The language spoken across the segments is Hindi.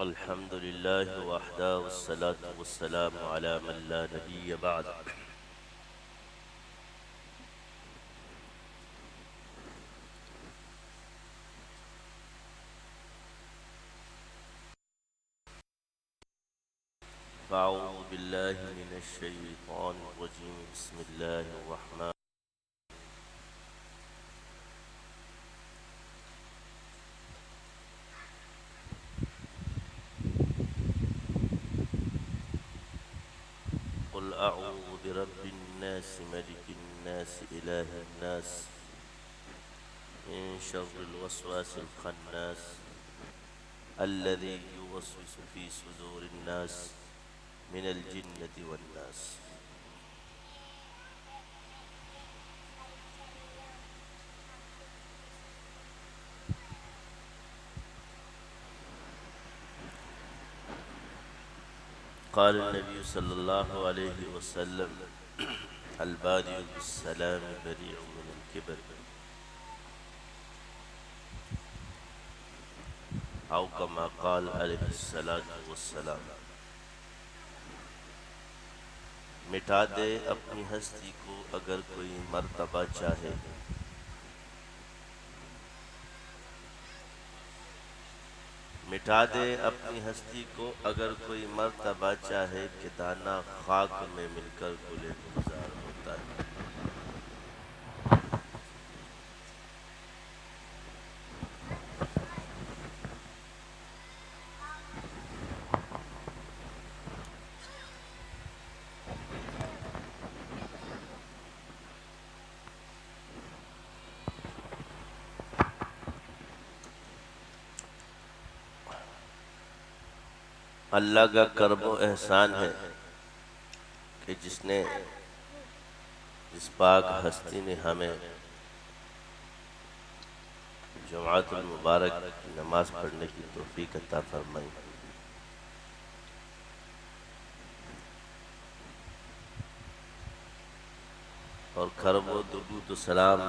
अल्हम्दुलिल्लाहि वहदा वस्सलातु वस्सलामु अला मन ला नबिय्य बअद। अऊज़ु बिल्लाहि मिनश शैतानिर रजीम। बिस्मिल्लाहिर रहमानिर रहीम। कुल अऊज़ु बिरब्बिन नास मलिकिन नास इलाहिन नास मिन शर्रिल वसवासिल खन्नास अल्लज़ी युवस्विसु फी सुदूरिन नास मिनल जिन्नति वन नास। क़ाल नबी सल्लल्लाहु अलैहि वसल्लम अल बादिउ बिस्सलाम बरीउ मिनल किब्र औ कमा क़ाल अलैहिस्सलातु वस्सलाम। मिटा दे अपनी हस्ती को अगर कोई मर्तबा चाहे, मिटा दे अपनी हस्ती को अगर कोई मर्तबा चाहे कि दाना खाक में मिलकर गुले गुलजार होता है। अल्लाह का करम व एहसान है कि जिसने इस पाक हस्ती ने हमें जुमातुल मुबारक की नमाज पढ़ने की तौफीक अता फरमाई। और करम व दुरूद व सलाम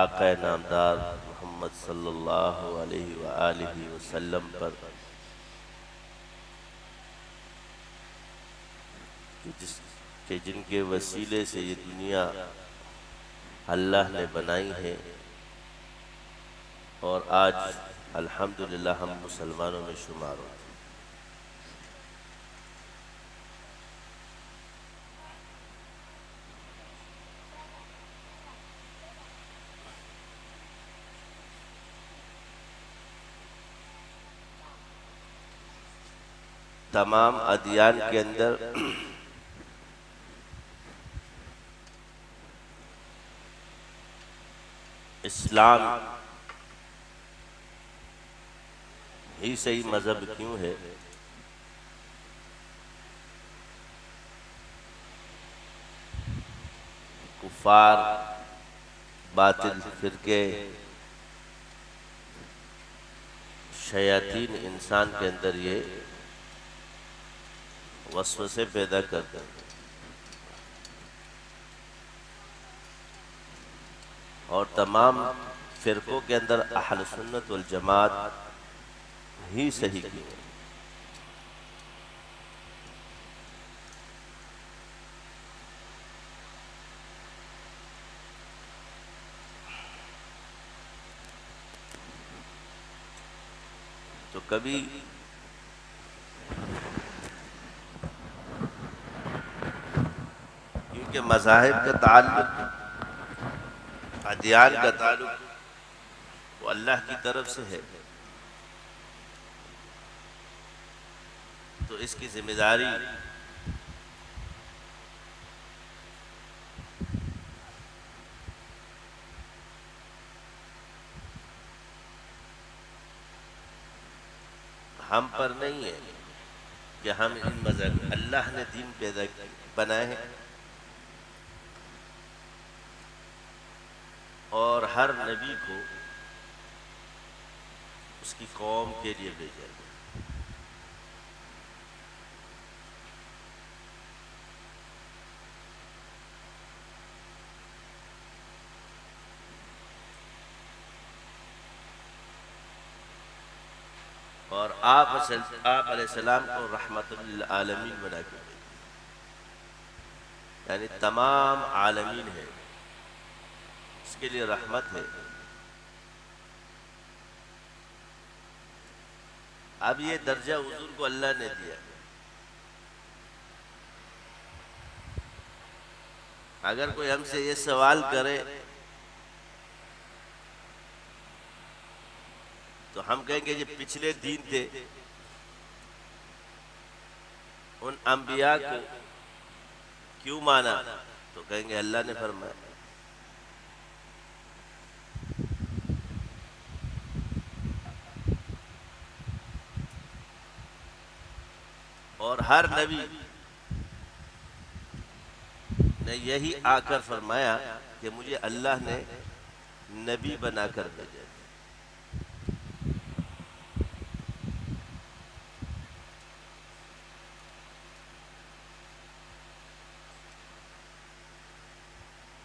आका नामदार मोहम्मद सल्लल्लाहु अलैहि व आलिहि वसल्लम पर, कि जिनके वसीले से ये दुनिया अल्लाह ने बनाई है और आज अल्हम्दुलिल्लाह हम मुसलमानों में शुमार होते हैं। तमाम अदियान के अंदर इस्लाम ही सही मजहब क्यों है? कुफार, बातिल फिरके, शयातीन इंसान के अंदर ये वसवसे पैदा करते हैं और तमाम फिरकों के अंदर अहल सुन्नत वल जमात ही सही की है। तो कभी क्योंकि मज़ाहिब का ताल्लुक, अदियान का ताल्लुक वो अल्लाह की तरफ से है, तो इसकी जिम्मेदारी हम पर नहीं है कि हम इन मज़हब, अल्लाह ने दीन पैदा बनाए हैं और हर नबी को उसकी कौम के लिए भेजा गया। और आप अलैहिस्सलाम को रहमतुल लिल आलमीन बना के भेजा, यानी तमाम आलमीन है, इसके लिए रहमत है। अब ये दर्जा हुजूर को अल्लाह ने दिया। अगर कोई हमसे ये सवाल करे तो हम कहेंगे ये पिछले दिन थे, उन अंबिया को क्यों माना? तो कहेंगे अल्लाह ने फरमाया। और हर नबी ने यही आकर फरमाया कि मुझे अल्लाह ने नबी बनाकर भेजा।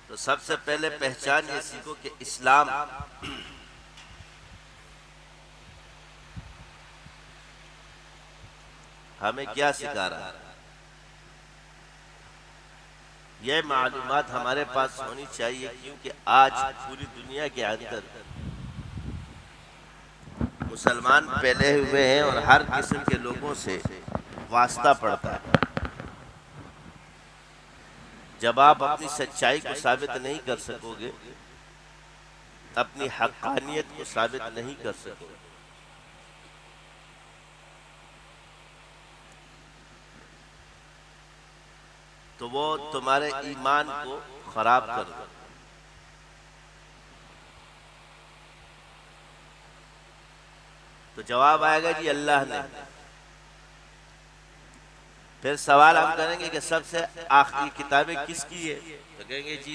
तो सबसे पहले पहचान ये सीखो कि इस्लाम हमें क्या सिखा रहा है। यह मालूमात हमारे पास होनी चाहिए, क्योंकि आज पूरी दुनिया के अंदर मुसलमान फैले हुए हैं और हर किस्म के लोगों से वास्ता पड़ता है। जब आप अपनी सच्चाई को साबित नहीं कर सकोगे, अपनी हक्कानियत को साबित नहीं कर सकोगे, तो वो तुम्हारे ईमान को खराब कर दो। तो जवाब आएगा जी अल्लाह ने। फिर सवाल हम करेंगे कि सबसे आखिरी किताबें किसकी है? तो कहेंगे जी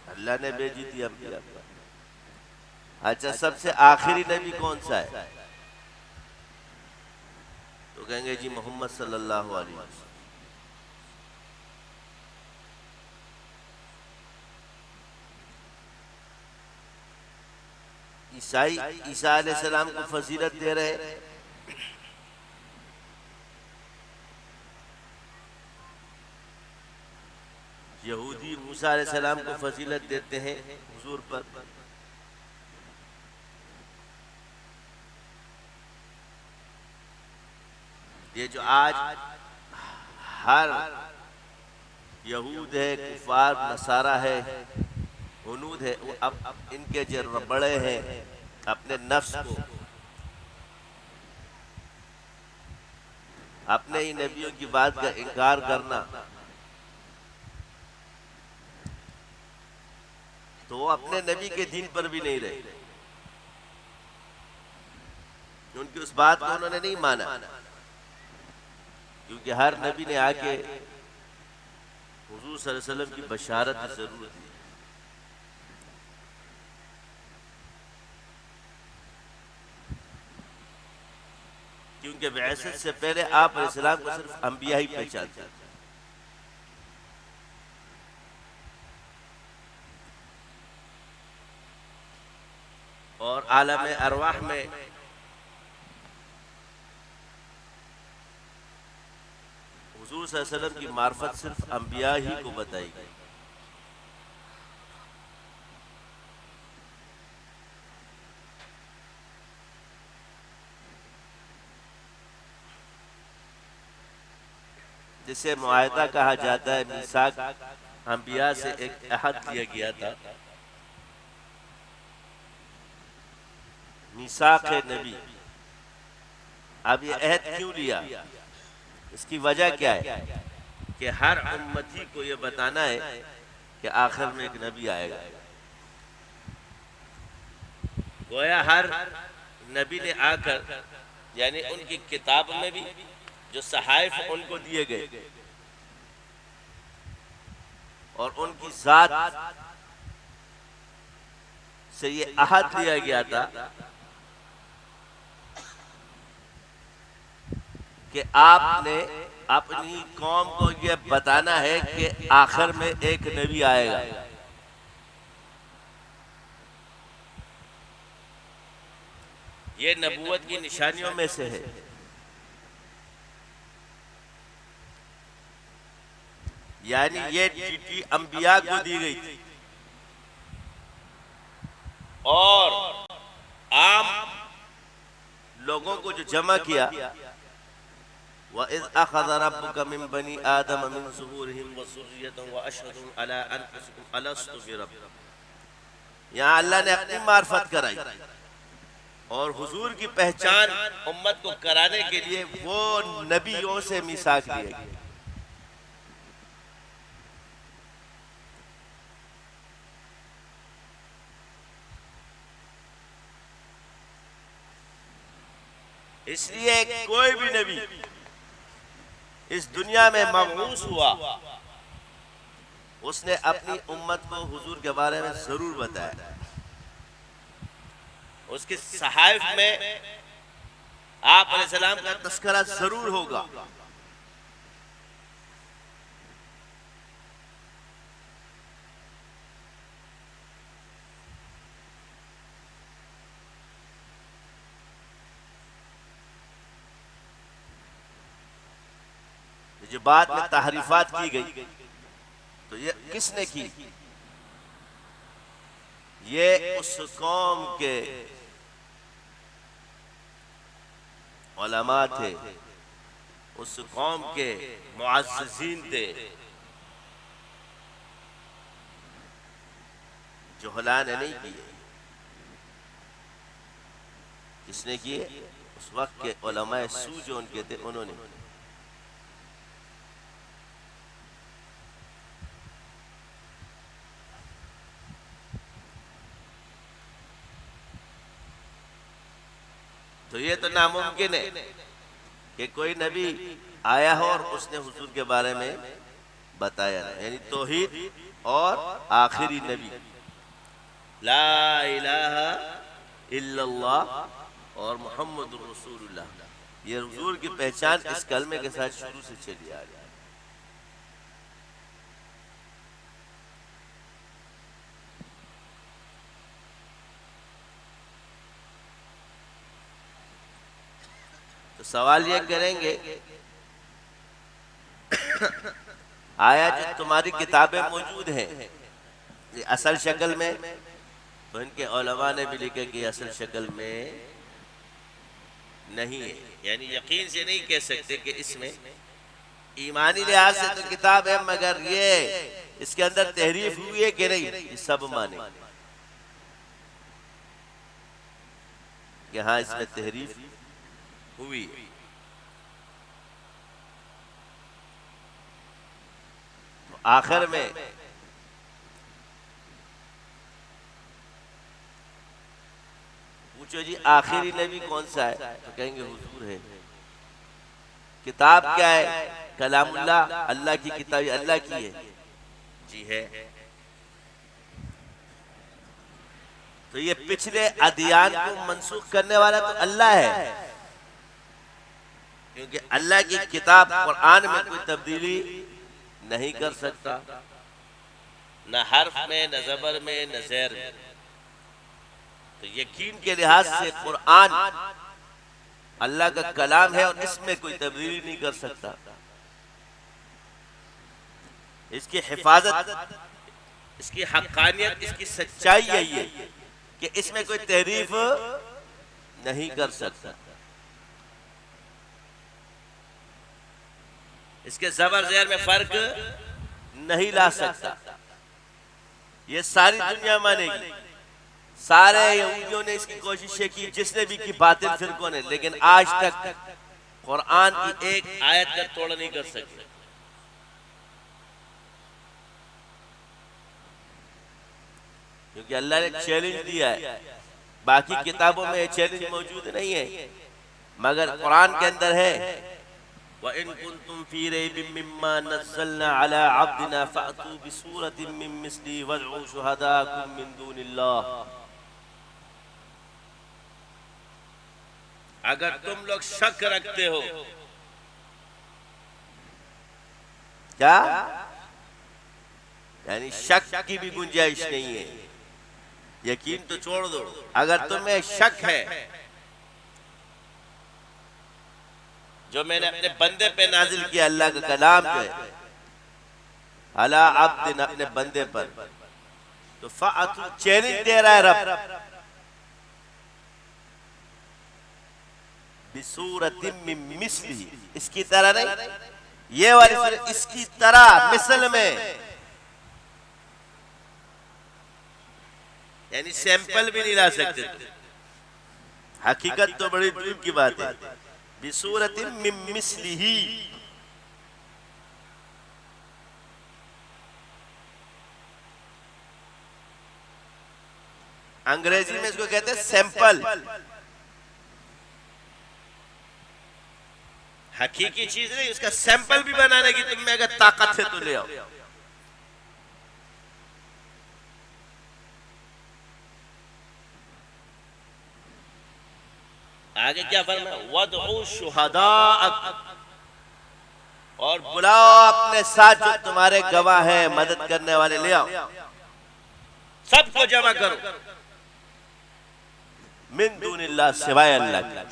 अल्लाह ने भेजी थी अंबिया पर। अच्छा, सबसे आखिरी नबी कौन सा है? तो कहेंगे जी मोहम्मद सल्लल्लाहु अलैहि वसल्लम। ईसाई ईसा अलैहिस्सलाम को फजीलत दे रहे हैं, यहूदी मूसा अलैहिस्सलाम को फजीलत देते हैं हुजूर पर। ये जो आज हर यहूद है, कुफार नसारा है, हुनूद है, वो अब इनके जो बड़े हैं अपने नफ्स को, अपने ही नबियों की बात का इनकार करना, तो वो अपने नबी के दीन पर भी नहीं रहे। उनकी उस बात को उन्होंने नहीं माना, क्योंकि हर नबी ने आके हुजूर सल्लल्लाहु अलैहि वसल्लम की बशारत जरूर दी। क्योंकि बिअसत से पहले आप अलैहिस्सलाम को सिर्फ अंबिया ही पहचानते थे। और आलम अरवाह में हुजूर सल्लल्लाहु अलैहि वसल्लम की मार्फत सिर्फ अंबिया ही को बताई गई। जिसे मुआहदा कहा जाता है, मीसाक अंबिया से एक अहद लिया गया था। मीसाक है नबी। अब ये अहद क्यों लिया? इसकी वजह क्या है कि हर उम्मती को ये बताना है कि आखिर में एक नबी आएगा। गोया हर नबी ने आकर, यानी उनकी किताब में भी जो सहाइफ उनको दिए गए और उनकी जात से ये अहद लिया गया था कि आपने अपनी कौम को ये बताना है कि आखिर में एक नबी आएगा। ये नबूवत की निशानियों में से है। यानी ये चिट्ठी अंबिया को दी गई थी और आम लोगों को जो जमा किया, वइज़ अख़ज़ रब्बुका मिन बनी आदम मिन ज़ुहूरिहिम व ज़ुर्रिय्यतहुम व अशहदुहुम अला अनफुसिहिम अलस्तु बिरब्बिकुम। यहाँ अल्लाह ने अपनी मार्फत कराई और हुजूर की पहचान उम्मत को कराने के लिए वो नबियों से मिसाक लिया गया। इसलिए कोई भी नबी इस दुनिया में मबऊस हुआ, उसने अपनी उम्मत को हुजूर के बारे में जरूर बताया। उसके सहाइफ में आप अलैहिस्सलाम का तस्करा जरूर होगा। जो बाद में तहरीफात की गई, तो ये किसने की? ये उस कौम के उलमा थे, उस कौम के मुअज़्ज़िज़ीन थे, जुहला ने नहीं किए। किसने किए? उस वक्त के उलमा सू जो उनके थे, उन्होंने। तो ये तो नामुमकिन है कि कोई नबी आया हो और उसने हुजूर के बारे में बताया ना। यानी तौहीद और आखिरी नबी ला इलाहा इल्लल्लाह और मुहम्मदुर रसूलुल्लाह, ये हुजूर की पहचान इस कलमे के साथ शुरू से चली आ रही है। तो सवाल ये करेंगे, आया जो तुम्हारी किताबें मौजूद हैं ये असल शक्ल में, तो इनके उलमा ने भी लिखा कि असल शक्ल में नहीं है। यानी यकीन से नहीं कह सकते कि इसमें ईमानी लिहाज से तो किताब है, मगर ये इसके अंदर तहरीफ हुई है कि नहीं, ये सब माने कि हाँ इसमें तहरीफ हुई। तो आखिर में पूछो जी आखिरी नबी कौन सा है, तो कहेंगे हुजूर है। किताब क्या है? कलामुल्लाह, अल्लाह की किताब, अल्लाह की है। जी है। तो ये पिछले अदियान को मंसूख करने वाला तो अल्लाह है, क्योंकि अल्लाह की किताब कुरान में कोई तब्दीली नहीं कर सकता, न हर्फ में, न ज़बर में, न ज़ेर में। तो यकीन के लिहाज से कुरान अल्लाह का कलाम है और इसमें कोई तब्दीली नहीं कर सकता। इसकी हिफाजत, इसकी हक्कानियत, इसकी सच्चाई यही है कि इसमें कोई तहरीफ नहीं कर सकता। इसके ज़बर ज़ेर में फर्क नहीं ला सकता। ये सारी दुनिया मानेगी। सारे यहूदियों ने इसकी कोशिशें की, जिसने भी की, बातिल फिरकों ने, लेकिन आज तक कुरान की एक आयत का तोड़ नहीं कर सके। क्योंकि अल्लाह ने चैलेंज दिया है। बाकी किताबों में चैलेंज मौजूद नहीं है, मगर कुरान के अंदर है। व इन कुंतुम फी रैबिम मिम्मा नज़्ज़लना अला अब्दिना फ़अतू बिसूरतिन मिन मिस्लिही वदउ शुहदाकुम मिन दूनिल्लाह। अगर तुम लोग शक रखते हो, क्या यानी शक की भी गुंजाइश नहीं है, यकीन तो छोड़ दो। अगर तुम्हें शक है जो मैंने अपने बंदे पे नाजिल किया, अल्लाह का कलाम जो है, अला अब्दिन, अपने बंदे पर, तो फ़अतु चैलेंज दे रहा है रब, बिसूरतिम मिन मिस्लिही, इसकी तरह नहीं, ये वाली सूरत इसकी तरह, मिसल में, यानी सैंपल भी नहीं ला सकते। हकीकत तो बड़ी दूर की बात है। बिसूरतिम मिन मिस्लिही, अंग्रेजी में इसको कहते हैं सैंपल। हकीकी चीज नहीं, उसका सैंपल भी बनाने की तुम में अगर ताकत है तो ले आओ। आगे क्या फरमाया, वदउ शुहदाअक, और बुलाओ अपने साथ जो तुम्हारे गवाह हैं, मदद करने वाले ले आओ, सबको जमा करो, मिन दूनिल्लाह, सिवाय अल्लाह के।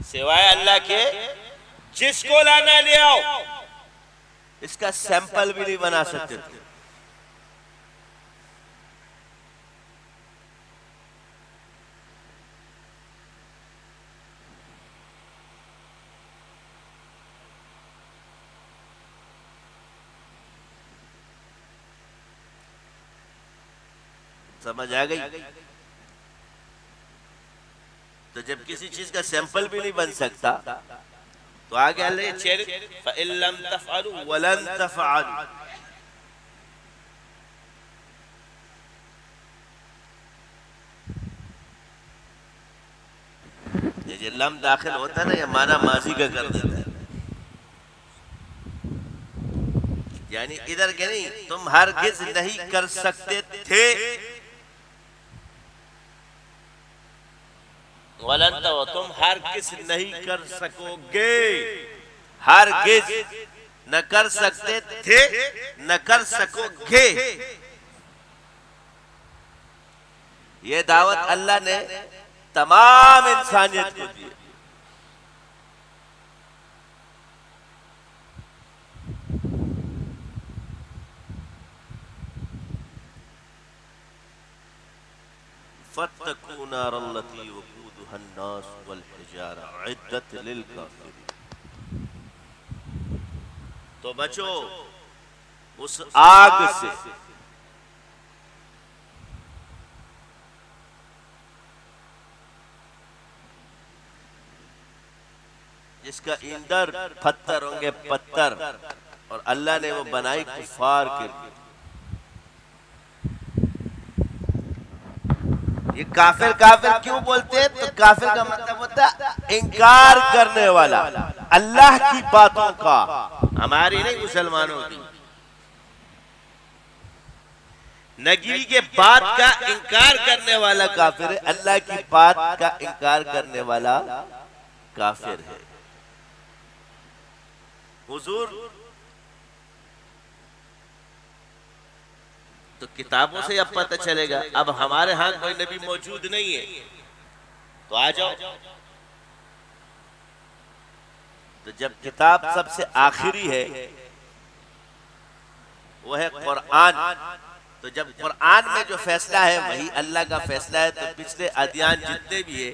सिवाय अल्लाह के जिसको लाना ले आओ, इसका सैंपल भी नहीं बना सकते थे। समझ आ गई? तो जब किसी चीज का सैंपल भी नहीं बन सकता तो आगे अल्लाह चेर फइल्लम तफअलु वलन तफअलु, ये लम दाखिल होता है ना, ये माना माजी का कर देता है, यानी इधर के नहीं, तुम हरगिज नहीं कर सकते थे, वलन तो तुम हरगिज नहीं कर सकोगे, हरगिज न कर सकते थे, न कर सकोगे। ये दावत अल्लाह ने तमाम इंसानियत को दी। फत्तकू नारल्लती वक़ूदुहा अन्नास वल हिजारा उइद्दत लिल काफिरीन, तो बचो उस आग से जिसका ईंधन पत्थर होंगे, पत्थर, और अल्लाह ने वो बनाई कुफार के लिए। ये काफिर काफिर क्यों बोलते हैं? तो काफिर का मतलब होता है इनकार करने वाला अल्लाह की बातों का, हमारी नहीं, मुसलमानों की। नबी के बात का इनकार करने वाला काफिर है, अल्लाह की बात का इनकार करने वाला काफिर है। हुजूर तो किताबों से अब पता चलेगा, अब हमारे हाथ कोई नबी मौजूद नहीं है, तो आ जाओ। तो जब किताब सबसे आखिरी है, वो है कुरान, तो जब कुरान में जो फैसला है वही अल्लाह का फैसला है, तो पिछले अदियान जितने भी है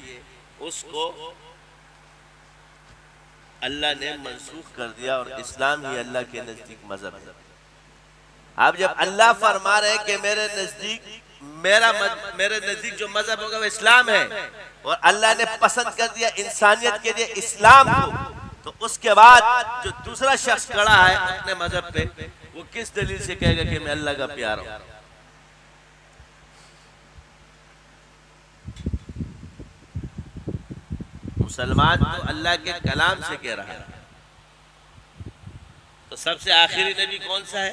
उसको अल्लाह ने मंसूख कर दिया, और इस्लाम ही अल्लाह के नजदीक मजहब है। अब जब अल्लाह फरमा रहे कि मेरे नजदीक जो मजहब होगा वो इस्लाम है, और अल्लाह ने पसंद कर दिया इंसानियत के लिए इस्लाम को, तो उसके बाद जो दूसरा शख्स खड़ा है अपने मजहब पे, वो किस दलील से कहेगा कि मैं अल्लाह का प्यारा हूं? मुसलमान तो अल्लाह के कलाम से कह रहा है। तो सबसे आखिरी नबी कौन सा है?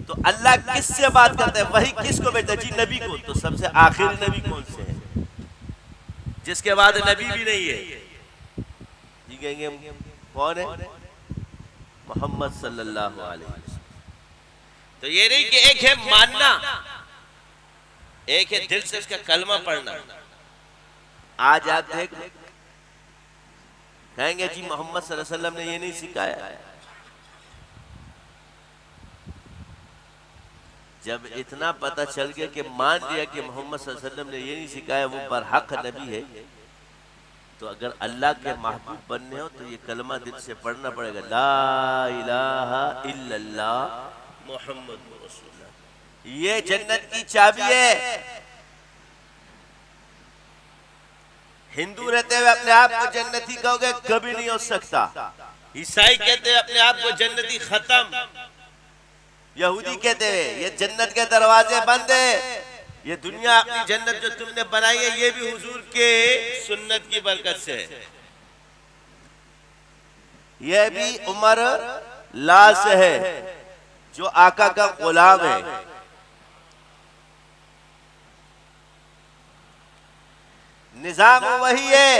तो अल्लाह किससे बात करता है? वही किसको भेजता है? जी नबी को। तो सबसे आखिरी नबी कौन से है? जिसके बाद नबी भी नहीं है। जी कहेंगे कौन है? मोहम्मद सल्लल्लाहु अलैहि वसल्लम। तो ये नहीं कि एक है मानना, एक है दिल से उसका कलमा पढ़ना। आज आप देख कहेंगे जी मोहम्मद सल्लल्लाहु अलैहि वसल्लम ने ये नहीं सिखाया। जब इतना पता चल गया कि मान लिया कि मोहम्मद सल्लल्लाहु अलैहि वसल्लम ने ये नहीं सिखाया, वो बरहक नबी है, तो अगर अल्लाह के महबूब बनने हो तो ये कलमा दिल से पढ़ना पड़ेगा, ला इलाहा इल्लल्लाह मुहम्मद रसूलुल्लाह। ये जन्नत की चाबी है। हिंदू रहते हुए अपने आप को जन्नती कहोगे, कभी नहीं हो सकता। ईसाई कहते हैं अपने आप को जन्नती, खत्म। यहूदी कहते हैं ये जन्नत के दरवाजे बंद है, ये दुनिया अपनी जन्नत जो तुमने बनाई है ये भी हुजूर के सुन्नत की बरकत से है। ये भी उमर लाश है जो आका का गुलाम है। निजाम वही है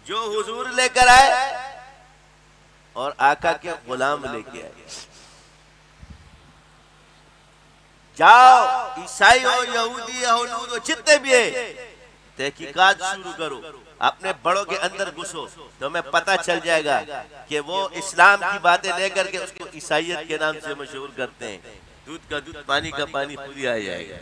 जो हुजूर लेकर आए और आका के गुलाम लेके आए। जाओ ईसाई हो, यहूदी हो, लूद हो, जितने भी है, तहकीकात शुरू करो, अपने बड़ों के अंदर घुसो, तो हमें पता चल जाएगा कि वो इस्लाम की बातें लेकर के उसको ईसाइयत के नाम से मशहूर करते हैं। दूध का दूध, पानी का पानी, खुद ही आ जाएगा।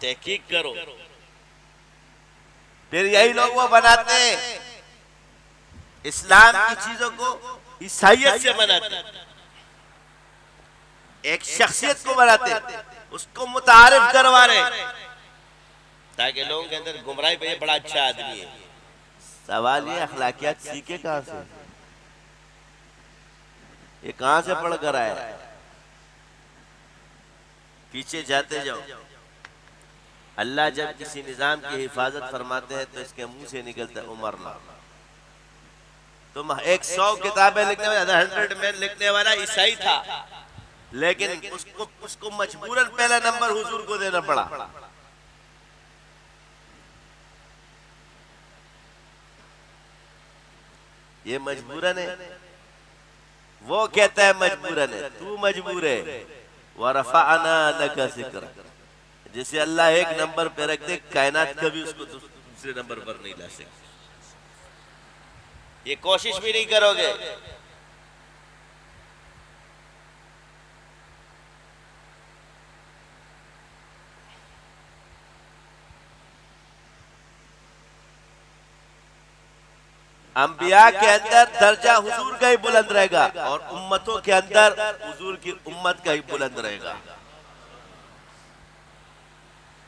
तहकीक करो। फिर यही लोग वो बनाते हैं इस्लाम की चीजों को ईसाइयत से बनाते, एक शख्सियत को बनाते, उसको मुतारिफ करवा रहे ताकि लोगों के अंदर गुमराही पे बड़ा अच्छा आदमी है। सवाल ये अखलाकियात सीखे कहां से? ये कहां से पढ़ कर आया? पीछे जाते जाओ। अल्लाह जब किसी निजाम की हिफाजत फरमाते हैं तो इसके मुंह से निकलता है उमर नाम। तुम 100 किताबें लिखने वाला, 100 में लिखने वाला ईसाई था, लेकिन उसको मजबूरन पहला नंबर हुजूर को देना पड़ा। ये मजबूरन है, वो कहता है मजबूरन है, तू मजबूर है। वरफअना लका ज़िक्र, जिसे अल्लाह एक नंबर पे रख दे, कायनात कभी उसको दूसरे नंबर पर नहीं ला सकते। ये कोशिश भी नहीं करोगे। अंबिया के अंदर दर्जा हुजूर का ही बुलंद रहेगा और उम्मतों के अंदर हुजूर की उम्मत का ही बुलंद रहेगा।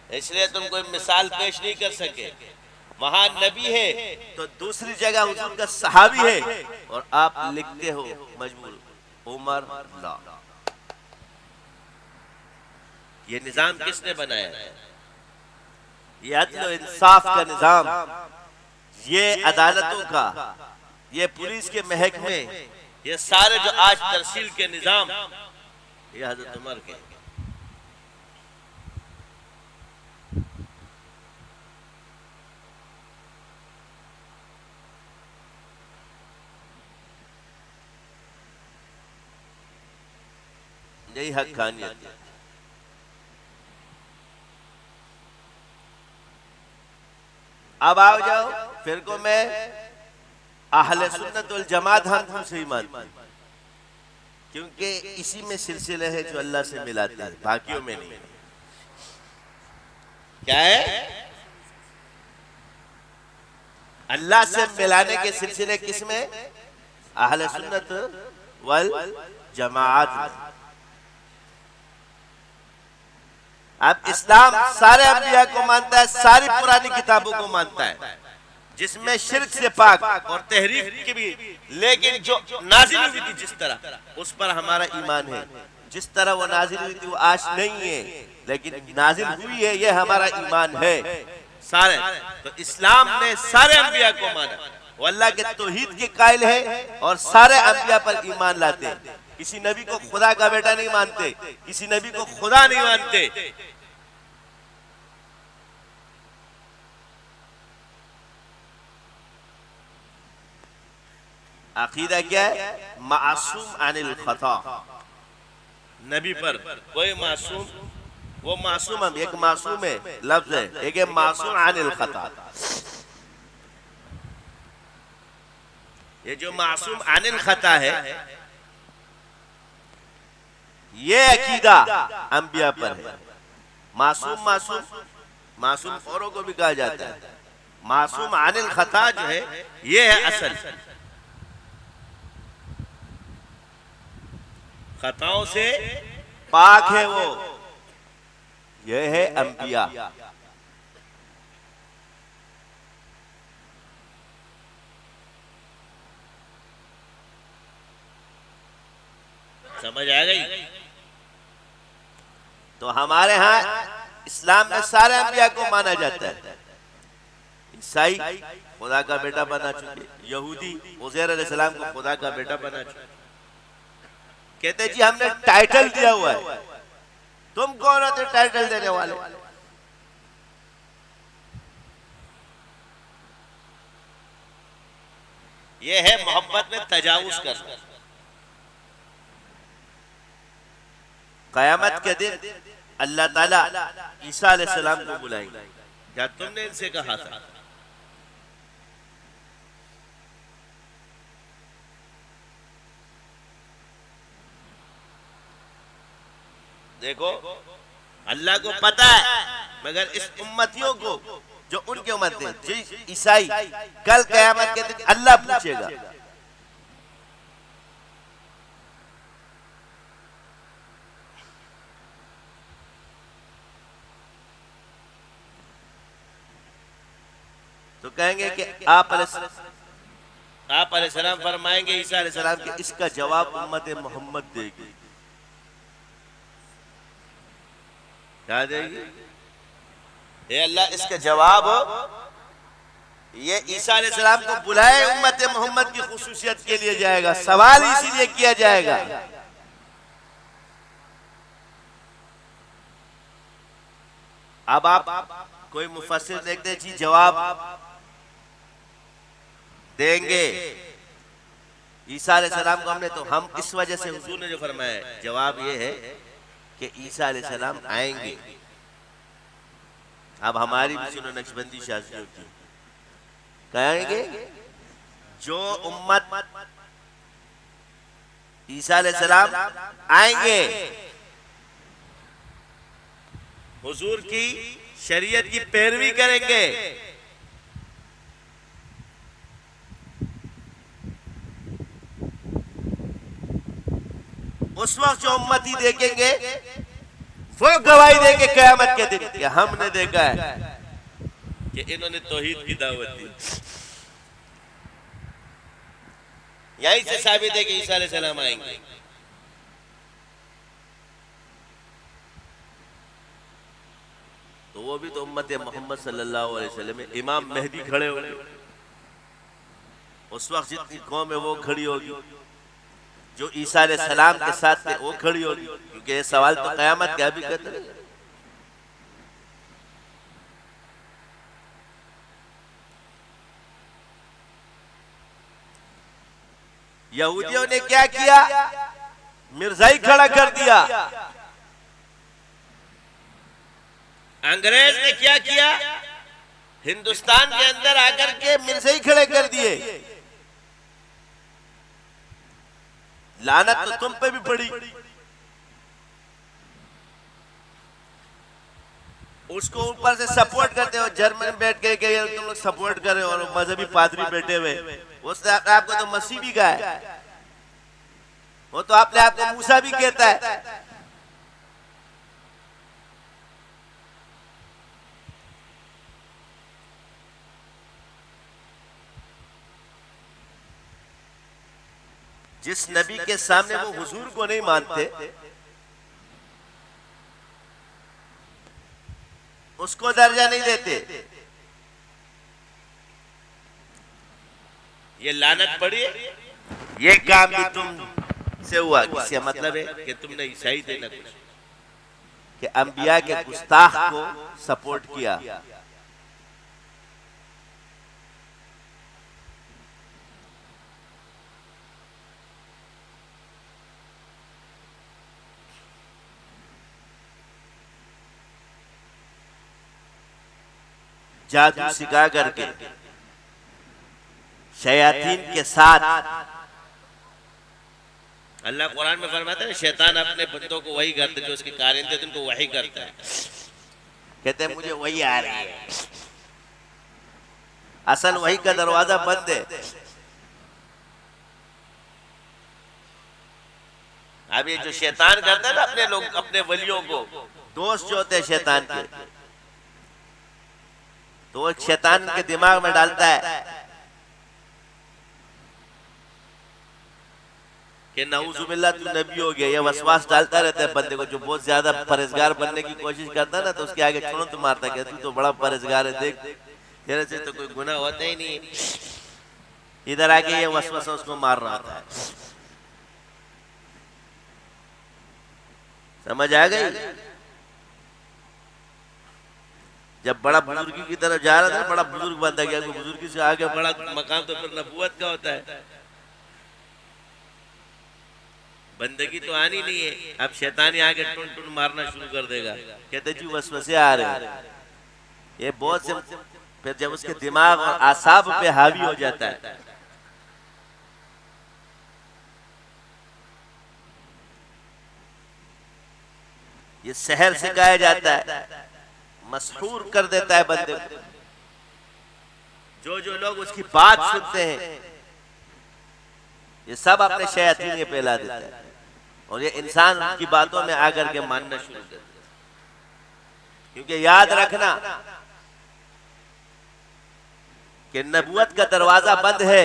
इसलिए तुम कोई मिसाल पेश नहीं कर सके। वहां नबी है तो दूसरी जगह हुजूर का सहाबी है और आप लिखते हो मजबूर उमर ला। ये निजाम किसने बनाया? ये अदल और इंसाफ का निजाम, ये अदालतों का, ये पुलिस के महकमे, ये सारे जो आज तरसील के निजाम, ये हजरत उमर के। यही हक़ानियत। अब आओ जाओ फिरकों में अहले सुन्नत वल जमात हम से ही मानते हैं, क्योंकि इसी में सिलसिले हैं जो अल्लाह से मिलाते हैं, बाकियों में नहीं। क्या है? अल्लाह से मिलाने के सिलसिले किसमें? अहले सुन्नत वल जमात। अब इस्लाम सारे अंबिया को मानता है, सारी पुरानी किताबों को मानता है, जिसमें शिर्क से पाक और तहरीफ की भी, लेकिन जो नाजिल हुई थी जिस तरह, उस पर हमारा ईमान है। जिस तरह वो नाजिल हुई थी वो आज नहीं है, लेकिन नाजिल हुई है, ये हमारा ईमान है सारे। तो इस्लाम ने सारे अंबिया को माना, वो अल्लाह के तौहीद के कायल है और सारे अंबिया पर ईमान लाते हैं। किसी नबी को खुदा का बेटा नहीं मानते, किसी नबी को खुदा नहीं मानते। अकीदा क्या है? मासूम अनिल खता, नबी पर कोई मासूम, वो मासूम, हम एक मासूम है लफ्ज है, एक है मासूम अनिल खता। ये जो मासूम अनिल खता है, ये अकीदा अंबिया पर है। मासूम मासूम मासूम औरों को भी कहा जाता है, मासूम अनिल खता जो है ये है असल, खताओं से पाक है वो, यह है अंबिया। समझ आ गई? तो हमारे यहाँ इस्लाम में सारे अंबिया को माना जाता है। ईसाई खुदा का बेटा बना चुके, यहूदी उज़ैर अलैहिस्सलाम को खुदा का बेटा बना चुके। कहते जी हमने टाइटल दिया हुआ है, तुम कौन होते टाइटल देने वाले? यह है मोहब्बत में तजावुज करना। कयामत के दिन अल्लाह ताला ईसा अलैहिस्सलाम को बुलाएंगे, क्या तुमने इनसे कहा था? देखो अल्लाह को पता है, मगर इस उम्मतियों को जो उनके उम्मत है जी ईसाई, कल कयामत के दिन अल्लाह पूछेगा। तो कहेंगे कि आप अलैहिस्सलाम फरमाएंगे ईसा अलैहिस्सलाम के इसका जवाब उम्मत मोहम्मद देगी। क्या देगी? ये अल्लाह इसका जवाब, ये ईसा अलैहिस्सलाम को बुलाए उम्मत मोहम्मद की खुसूसियत के लिए जाएगा, सवाल इसीलिए किया जाएगा। अब आप कोई मुफस्सिर देखते जी जवाब देंगे ईसा अलैहिस्सलाम को हमने, तो हम इस वजह से हुजूर ने जो फरमाया जवाब ये है कि ईसा अलैहिस्सलाम आएंगे। अब हमारी भी सुनो नक्शबंदी शाजियों की, कहेंगे जो उम्मत ईसा अलैहिस्सलाम आएंगे, हुजूर की शरीयत की पैरवी करेंगे, उस वक्त जो उम्मती देखेंगे वो गवाही देंगे क़यामत के दिन कि हमने देखा है कि इन्होंने तौहीद की दावत दी। यहीं से साबित है कि ईसा अलैहिस्सलाम आएंगे। तो वो भी तो उम्मत मोहम्मद सल्लल्लाहु अलैहि वसल्लम में इमाम मेहदी खड़े होंगे, उस वक्त जितनी कौम है वो खड़ी होगी, जो ईसा अलैहिस्सलाम के साथ थे वो खड़ी होगी, क्योंकि ये सवाल तो क़यामत का भी कहते हैं। यहूदियों ने क्या किया? मिर्जाई खड़ा कर दिया। अंग्रेज ने क्या किया? हिंदुस्तान के अंदर आकर के मिर्जाई खड़े कर दिए। लानत तो तुम पे भी पड़ी। उसको ऊपर से सपोर्ट करते हो, जर्मन बैठ के तुम लोग सपोर्ट कर रहे हो, और मजहबी पादरी बैठे हुए, उसने आपको तो मसीह भी कहा है, वो तो अपने आप को मूसा भी कहता है। जिस नबी के सामने वो हुजूर को नहीं मानते, उसको दर्जा नहीं देते, ये लानत पड़ी। ये काम भी तुम किससे हुआ? किससे मतलब है कि तुमने ईसाई थे ना कुछ, कि अंबिया के गुस्ताख को सपोर्ट किया। जादू सिखा करके शयातीन के साथ, अल्लाह कुरान में फरमाता है शैतान अपने बंदों को वही करते जो उसके कारिंदे थे उनको वही करता है। कहते हैं मुझे वही आ रही है, असल वही का दरवाजा बंद है। अब ये जो शैतान करता है ना अपने लोग, अपने वलियों को, दोस्त जो होते हैं शैतान के, तो एक शैतान के दिमाग में डालता है कि नऊजुबिल्लाह तू नबी हो गया। ये वसवास डालता रहता है बंदे को। जो बहुत ज्यादा परहेजगार बनने की कोशिश करता है ना, तो उसके आगे छोड़ो तो मारता है, तू तो बड़ा परहेजगार है, देख तेरे से तो कोई गुनाह होता ही नहीं। इधर आके ये वसवासा उसको मार रहा था। समझ आ गई? जब बड़ा बुजुर्गी की तरफ जा रहा था, बड़ा बुजुर्ग बनता गया, बुजुर्गी से आगे बड़ा मकाम तो फिर नबूवत का होता है। बंदगी तो आनी नहीं है। अब शैतान आगे टुन टुन मारना शुरू कर देगा। कहते जी वसवसे आ रहे हैं। ये बहुत से, फिर जब उसके दिमाग और आसाब पे हावी हो जाता है, ये शहर से गाया जाता है, मशहूर कर देता है बंदे को। जो लोग उसकी बात सुनते हैं, ये सब अपने शैतान ये फैला देता है, और ये इंसान उनकी बातों में आकर के मानना शुरू कर देता है। क्योंकि याद रखना कि नबूवत का दरवाजा बंद है,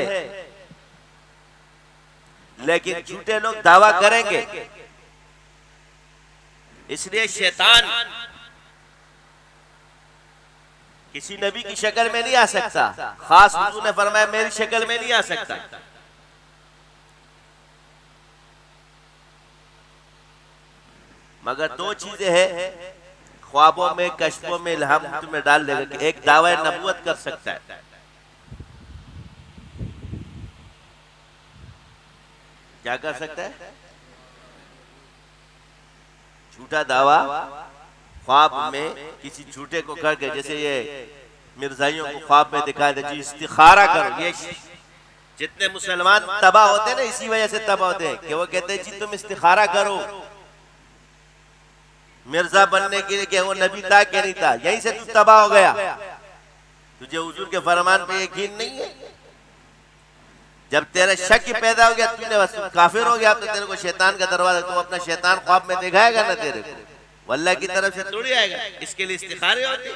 लेकिन झूठे लोग दावा करेंगे। इसलिए शैतान किसी नबी की शक्ल में नहीं आ सकता। खास हुजूर ने फरमाया मेरी शक्ल में नहीं आ सकता। मगर दो चीजें हैं, ख्वाबों में, कश्फों में, इल्हाम में डाल देगा कि एक दावा नबूवत कर सकता है, क्या कर सकता है? झूठा दावा ख्वाब में किसी झूठे को करके, जैसे ये मिर्जाइयों को ख्वाब में दिखाया था जी इस्तिखारा करो। ये जितने मुसलमान तबाह होते हैं ना, इसी वजह से तबाह होते हैं कि वो कहते हैं जी तुम इस्तिखारा करो मिर्जा बनने के लिए, कि वो नबी था कि नहीं था, यहीं से तू तबाह हो गया। तुझे हुजूर के फरमान पे यकीन नहीं है। जब तेरा शक पैदा हो गया, तूने बस काफिर हो गया, तो तेरे को शैतान का दरवाजा, तू अपना शैतान ख्वाब में दिखाएगा ना तेरे को, अल्लाह की तरफ से थोड़ी आएगा। इसके लिए इस्तिखारे होते।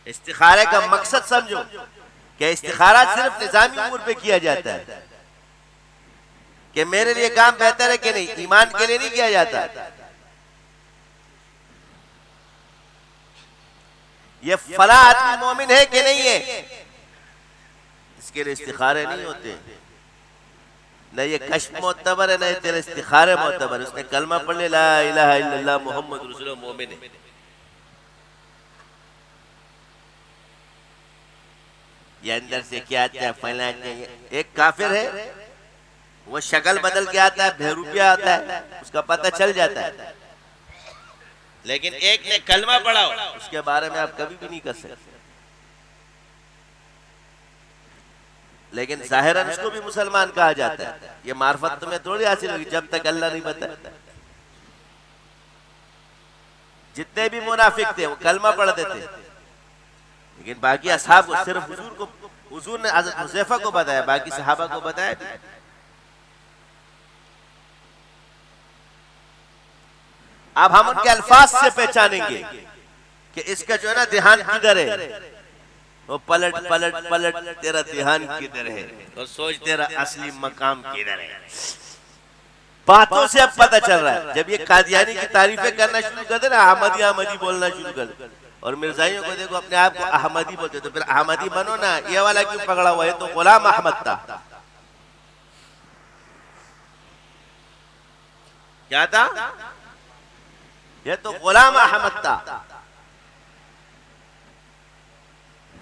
इस्तिखारे का मकसद समझो कि इस्तिखारा सिर्फ निजामी उम्र पे किया जाता है कि मेरे लिए काम बेहतर है कि नहीं, ईमान के लिए नहीं किया जाता। ये फला आदमी मोमिन है कि नहीं है, इसके लिए इस्तिखारे नहीं होते। न ये कश्फ मोतबर है, न ये तेरे इस्तिखारे मोतबर है। उसने कलमा पढ़ ले ला इलाहा इल्लल्लाह मुहम्मद रसूलुल्लाह, मोमिन है। ये अंदर से क्या आता है, फैला। एक काफिर है, वो शक्ल बदल के आता है, बहरूपिया आता है, उसका पता चल जाता है। लेकिन एक ने कलमा पढ़ा हो, उसके बारे में आप कभी भी नहीं कर सकते। लेकिन जाहिरन उसको भी मुसलमान कहा जाता है। ये मार्फत तुम्हें थोड़ी हासिल होगी जब तक अल्लाह नहीं बताता। जितने भी मुनाफिक थे वो कलमा पढ़ते थे, लेकिन बाकी असहाब को सिर्फ हुजूर ने हज़रत हुज़ैफा को बताया, बाकी सहाबा को बताया नहीं। अब हम उनके अल्फाज से पहचानेंगे कि इसका जो है ना ध्यान किधर है। वो पलट पलट पलट तेरा ध्यान किधर है, और सोच तेरा असली मकाम किधर है। बातों से अब पता चल रहा है। जब ये कादियानी की तारीफें करना शुरू कर दे ना, अहमदी अहमदी बोलना शुरू कर दे, और मिर्जाइयों को देखो अपने आप को अहमदी बोलते, तो फिर अहमदी बनो ना। ये वाला क्यों पकड़ा हुआ है? तो गुलाम अहमद था। क्या था? ये तो गुलाम अहमद था,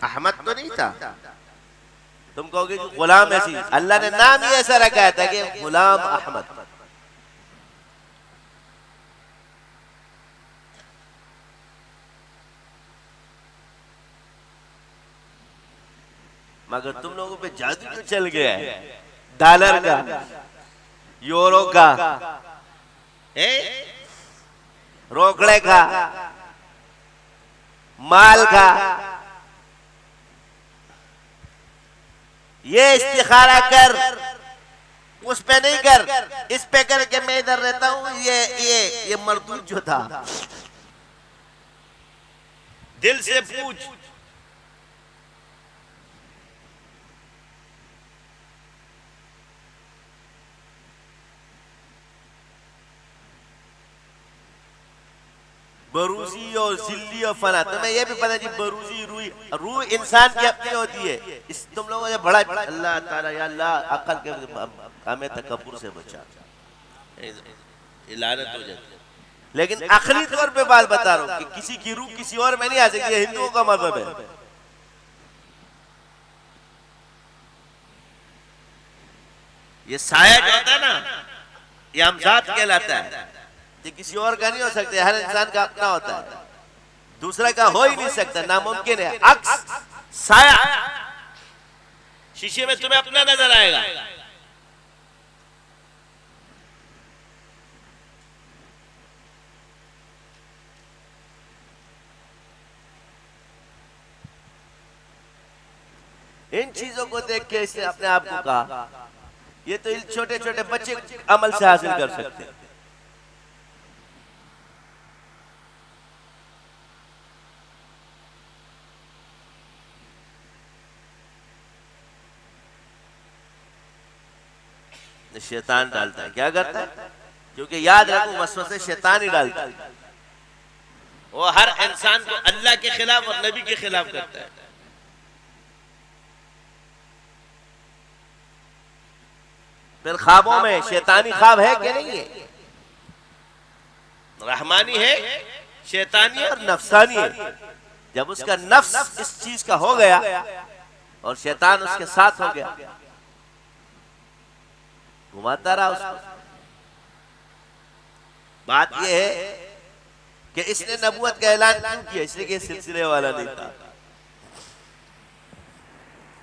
अहमद तो नहीं था। तुम कहोगे कि गुलाम ऐसी, अल्लाह ने नाम ही ऐसा रखा था कि गुलाम अहमद। मगर तुम लोगों पे जादू क्यों चल गया है? डॉलर का, यूरो का, रोकड़े का, माल का। ये इस्तिखारा कर, उस पे नहीं कर, इस पे कर के मैं इधर रहता हूं। ये मरदूद जो था, दिल से पूछ। बरूजी और जिल्ली और फना, तुम्हें ये भी पता जी, बरूजी रूह इंसान की अपनी होती है। इस तुम लोगों ने बड़ा, अल्लाह ताला या अल्लाह अकल के हमें तकब्बुर से बचा, लानत हो जाती है। लेकिन आखिरी तौर पे बात बता रहा हूं कि किसी की रूह किसी और में नहीं आ सकती, हिंदुओं का मजहब है। ये साया जो होता है ना, ये हमजात कहलाता है। ये किसी और का नहीं हो सकता, हर इंसान का अपना होता है, दूसरा का हो ही नहीं सकता, नामुमकिन है। अक्स, साया, शीशे में तुम्हें अपना नजर आएगा, इन चीजों को देख के इसने अपने आप को कहा ये तो छोटे छोटे बच्चे अमल से हासिल कर सकते हैं। शैतान डालता है, क्या करता है? क्योंकि याद रखो, वसवसे शैतान ही डालता है। वो हर इंसान को अल्लाह के खिलाफ और नबी के खिलाफ करता है। फिर ख्वाबों में शैतानी ख्वाब है कि नहीं है? रहमानी है, शैतानी और नफसानी है। जब उसका नफ्स इस चीज का हो गया और शैतान उसके साथ हो गया, घुमाता रहा उसको। बात यह है कि इसने नबूवत का ऐलान क्यों किया? इसलिए कि सिलसिले वाला नहीं था।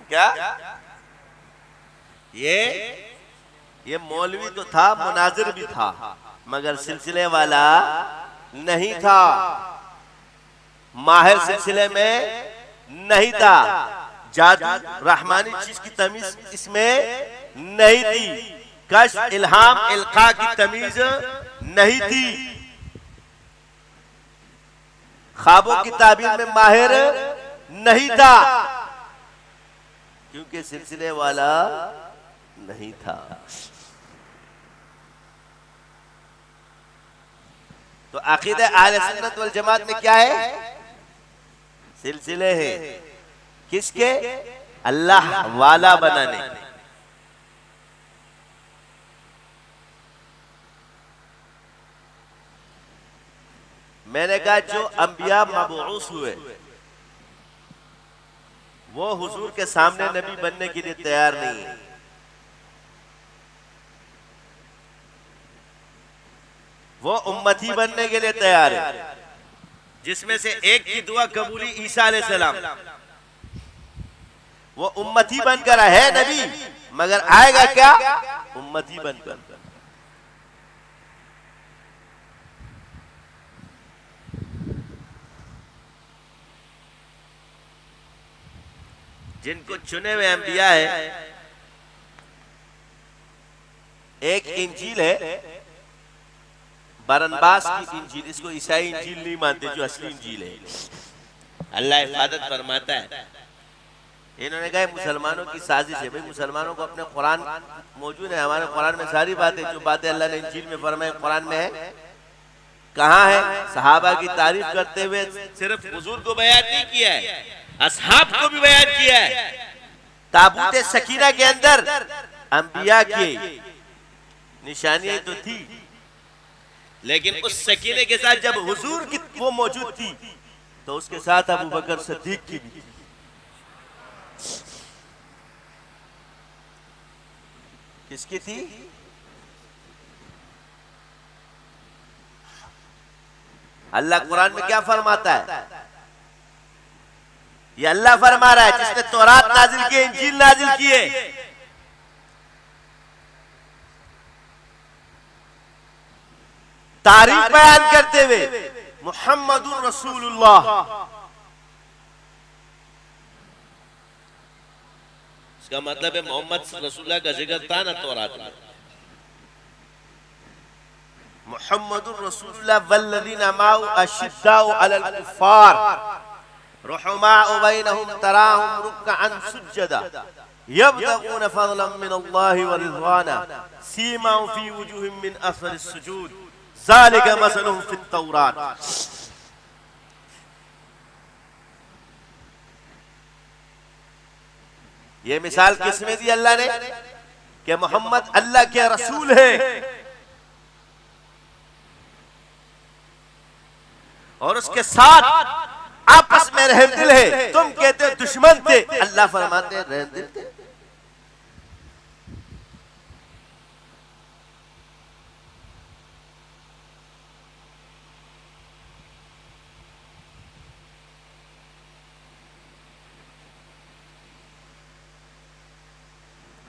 क्या ये मौलवी तो था, मुनाजिर भी था, मगर सिलसिले वाला नहीं था, माहिर सिलसिले में नहीं था, जादू रहमानी चीज की तमीज इसमें नहीं थी, कश्फ, इल्हाम, इल्का की तमीज नहीं थी, ख्वाबों की ताबीर में माहिर नहीं था, क्योंकि सिलसिले वाला नहीं था। तो अकीदा अहले सुन्नत वल जमात में क्या है? सिलसिले हैं। किसके? अल्लाह वाला बनाने। मैंने कहा जो अंबिया मबऊस हुए वो हुजूर के सामने नबी बनने के लिए तैयार नहीं है। वो उम्मती बनने के लिए तैयार है, जिसमें से एक की दुआ कबूली ईसा अलैहिस्सलाम। वो उम्मती बनकर है नबी, मगर आएगा क्या? उम्मती बनकर। जिनको चुने हुए अंबिया है, एक इंजील है बरनबास की इंजील, इसको ईसाई इंजील नहीं मानते, जो असली इंजील है। अल्लाह हिफाजत फरमाता है। इन्होंने कहा मुसलमानों की साजिश है। भाई मुसलमानों को अपने कुरान मौजूद है, हमारे कुरान में सारी बातें, जो बातें अल्लाह ने इंजील में फरमाई कुरान में है। कहाँ है? सहाबा की तारीफ करते हुए सिर्फ हुजूर को बयान नहीं किया है, असहाब को भी बयान किया है। ताबूत सकीना के अंदर अंबिया की निशानियां तो थी, लेकिन उस सकीने के साथ जब हुजूर की वो मौजूद थी तो उसके साथ अबू बकर सिद्दीक की भी थी। किसकी थी? अल्लाह कुरान में क्या फरमाता है? ये अल्लाह फरमा रहा है जिसने तौरात नाजिल किए, इंजील नाजिल किए, तारीफ बयान करते हुए मुहम्मदुर रसूलुल्लाह, इसका मतलब है मोहम्मद रसूलुल्लाह का जिक्र था ना तौरात में। मुहम्मदुर रसूलुल्लाह वल्लज़ीना माअहु अशिद्दाउ अलल कुफ्फार रुहमाउ बैनहुम तराहुम रुक्अन सुज्जदा यब्तगून फज़लन मिनल्लाहि व रिज़वाना सीमाहुम फी वुजूहिहिम मिन असरिस सुजूद ज़ालिका मसलुहुम फित तौरात। ये मिसाल किसमें दी अल्लाह ने कि मोहम्मद अल्लाह के रसूल है और उसके साथ आपस में रहमदिल है। तुम कहते हो दुश्मन थे, अल्लाह फरमाते हैं रहमदिल थे।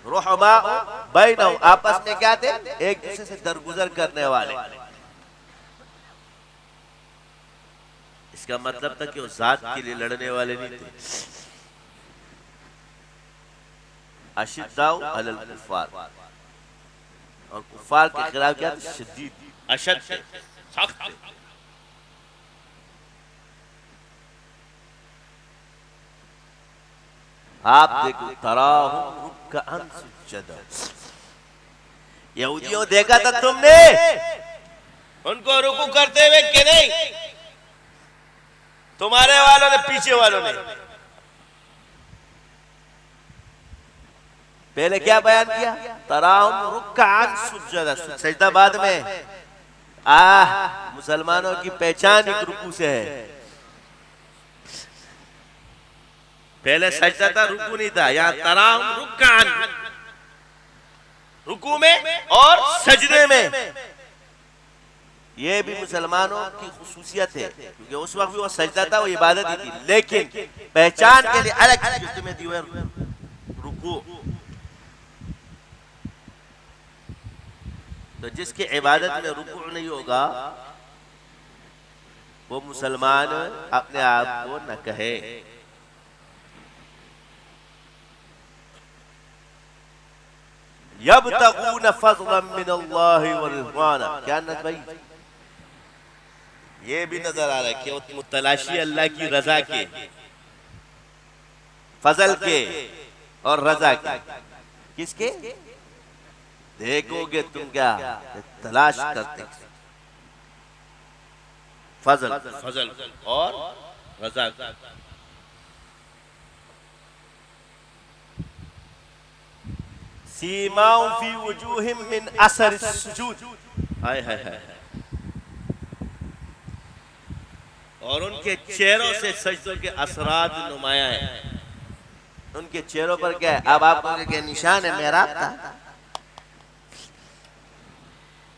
रुहमा बैनहुम, आपस में क्या थे? एक दूसरे से दरगुजर करने वाले। इसका मतलब था कि वो जात के लिए लड़ने वाले नहीं थे। अशिद्दाउ अलल कुफ्फार, और कुफ्फार के खिलाफ क्या थे? शदीद, अशद थे, सख्त थे। आप देखो तराहुम रुक्अन सुज्जदा, यहूदियों देखा था तुमने उनको रुकू करते हुए कि नहीं? तुम्हारे वालों ने, पीछे वालों ने पहले क्या बयान किया? तराहुम रुक्अन सुज्जदा, सजदा बाद में। मुसलमानों की पहचान एक रुकू से है। पहले सजदा था, रुकू नहीं था। यहाँ तराहुम रुक्अन, रुकू में और सजदे में। ये भी मुसलमानों की खुसूसियत है क्योंकि उस वक्त भी वो सजदा था, वो इबादत ही थी, लेकिन पहचान के लिए अलग चीज में दी हुई रुकू। तो जिसकी इबादत में रुकू नहीं होगा वो मुसलमान अपने आप को न कहे। यब्तगून फज़लन मिनल्लाहि व रिज़वाना, क्या न भाई? ये भी नजर आ रहा है कि वो मुतलाशी अल्लाह की रजा के, फजल के और रजा के। किसके? देखोगे तुम क्या तलाश करते, फजल, फजल और रजा। सीमाओं फी वजूहिम मिन असर सुजूद, हाय हाय हाय, और उनके चेहरों से सजदों के असरात नुमाया है। उनके चेहरों पर क्या है? अब आपको क्या निशान है? मेहराब था।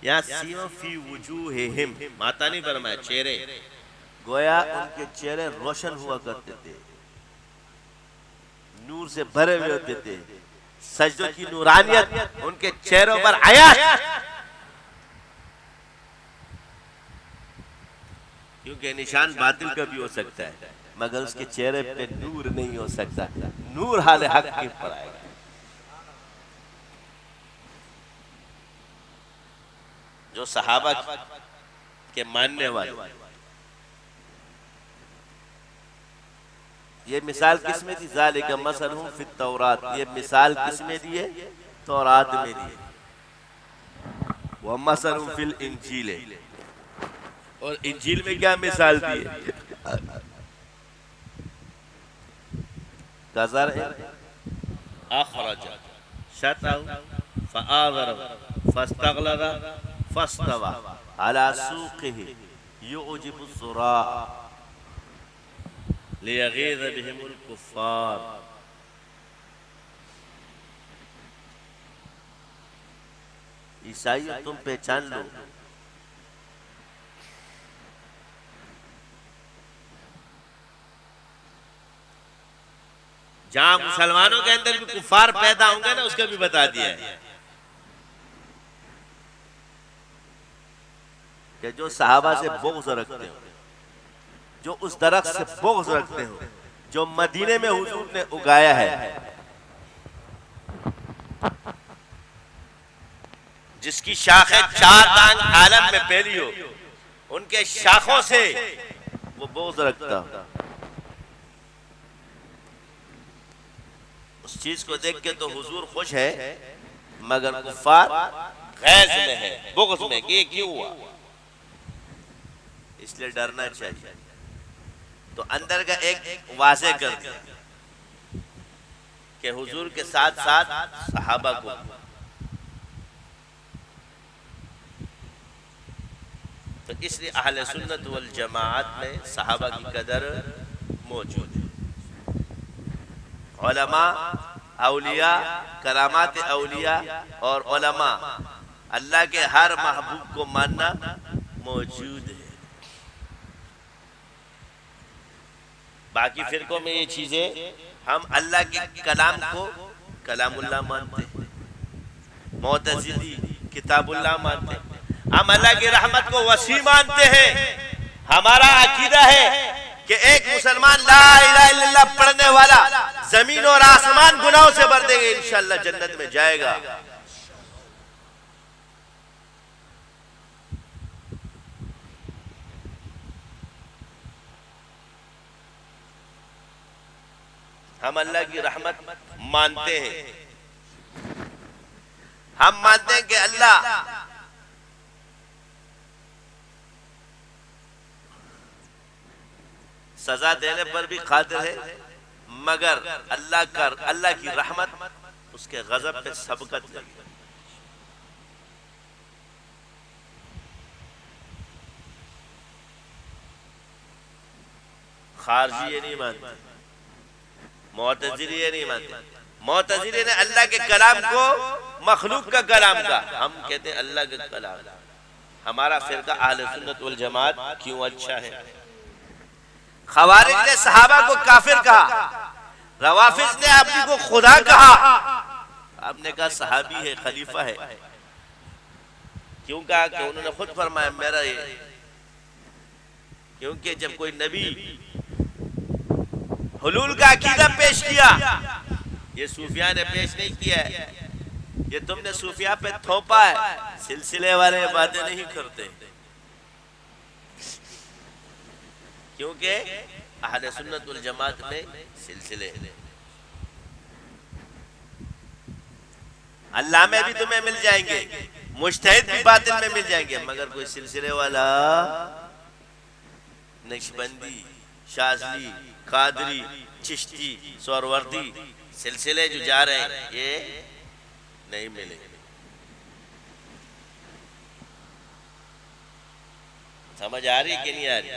यहाँ सीमा फी वजूहिहिम, माता नहीं फरमाया, चेहरे। गोया उनके चेहरे रोशन हुआ करते थे, नूर से भरे हुए होते थे। सजदों की नूरानियत उनके चेहरों पर आया। क्योंकि निशान बातिल का भी हो सकता है मगर उसके चेहरे पे नूर नहीं हो सकता। नूर हाल हक के पर आएगा। जो सहाबा के मानने वाले, ये मिसाल किसमें दी? ज़ालिका मसलहुम फित तौरात, ये मिसाल किसमें दिए? तौरात में दिए। व मसलहुम फिल इंजील, और इंजील में क्या मिसाल दिए? कज़र अखरज शतहु फआज़रहु फस्तग़लज़ फस्तवा अला सूक़िही युजिबु ज़ुरा लियग़ीज़ बिहिमुल कुफ़्फ़ार। ईसाइयों तुम पहचान लो जहां मुसलमानों के अंदर भी कुफार पैदा होंगे ना, उसका भी बता दिया है कि जो सहाबा से बुग़्ज़ रखते हो, जो उस दरख्त से बुग़्ज़ रखते हो जो मदीने में हुजूर ने उगाया है, जिसकी शाखें 4 टांग आलम में फैली हो, उनके शाखों से वो बुग़्ज़ रखता हो। उस चीज को देख के तो हुजूर खुश है, मगर कुफार गैज़ में है, बुग़्ज़ में कि ये क्यों हुआ। इसलिए डरना चाहिए। तो अंदर का एक वाज़े कर दिया कि हुजूर के साथ साथ सहाबा को, तो इसलिए अहले सुन्नत वल जमाअत में सहाबा की कदर मौजूद है। उलमा, औलिया, करामात औलिया और उलमा, अल्लाह के हर महबूब को मानना मौजूद है। बाकी फिरकों में ये चीजें, हम अल्लाह के कलाम को कलामुल्लाह मानते हैं, मुअतज़िली किताबुल्लाह मानते हैं, हम अल्लाह की रहमत को वसी मानते हैं। हमारा अकीदा है कि एक मुसलमान ला इलाहा इल्लल्लाह पढ़ने वाला जमीन और आसमान गुनाहों से भर देंगे, इंशाअल्लाह जन्नत में जाएगा। हम अल्लाह की रहमत मानते हैं। हम मानते हैं कि अल्लाह सजा देने पर भी कादिर है, मगर अल्लाह की रहमत उसके गजब पे सबकत नहीं। खारजी ये नहीं मानते, मुअतज़िली ये नहीं मानते। मुअतज़िली ने अल्लाह के कलाम को मखलूक का कलाम का, हम कहते हैं अल्लाह का कलाम। हमारा फिरका अहले सुन्नत वल जमात क्यों अच्छा है। खवारिज ने सहाबा को काफिर कहा, रवाफिज ने अपनी को खुदा कहा, आपने कहा सहाबी है, खलीफा है। क्यों कहा? कि उन्होंने खुद फरमाया मेरा ये, क्योंकि जब कोई नबी हुलूल का अकीदा पेश किया, ये सूफिया ने पेश नहीं किया है, ये तुमने सूफिया पे थोपा है। सिलसिले वाले बातें नहीं करते, क्योंकि अहले सुन्नत वल जमात में सिलसिले, अल्लाह में भी तुम्हें मिल जाएंगे, मुज्तहिद भी बातिल में मिल जाएंगे, मगर कोई सिलसिले वाला नक्शबंदी, शाज़ली, कादरी, चिश्ती, सोहरवर्दी सिलसिले जो जा रहे हैं ये नहीं मिलेंगे। समझ आ रही कि नहीं आ रही?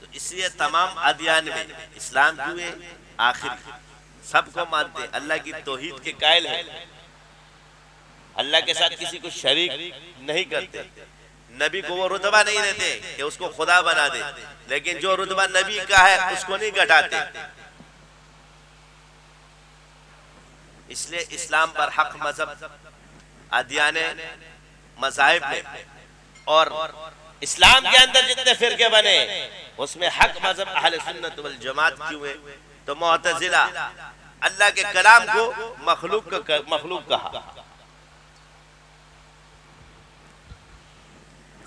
तो इसलिए तमाम अदियान में इस्लाम क्यों है आखिरी, सबको मानते हैं, अल्लाह की तौहीद के कायल है, अल्लाह के साथ किसी को शरीक नहीं करते। नबी को वो रुतबा नहीं देते कि उसको खुदा बना दे, लेकिन जो रुतबा नबी का है उसको नहीं घटाते। इसलिए इस्लाम पर हक मजहब अदियाने मज़ाहिब में, और इस्लाम के अंदर जितने फिरके बने उसमें हक मजहब अहले सुन्नत वल जमात क्यों है? तो मुअतज़िला अल्लाह के कलाम को मखलूक कहा,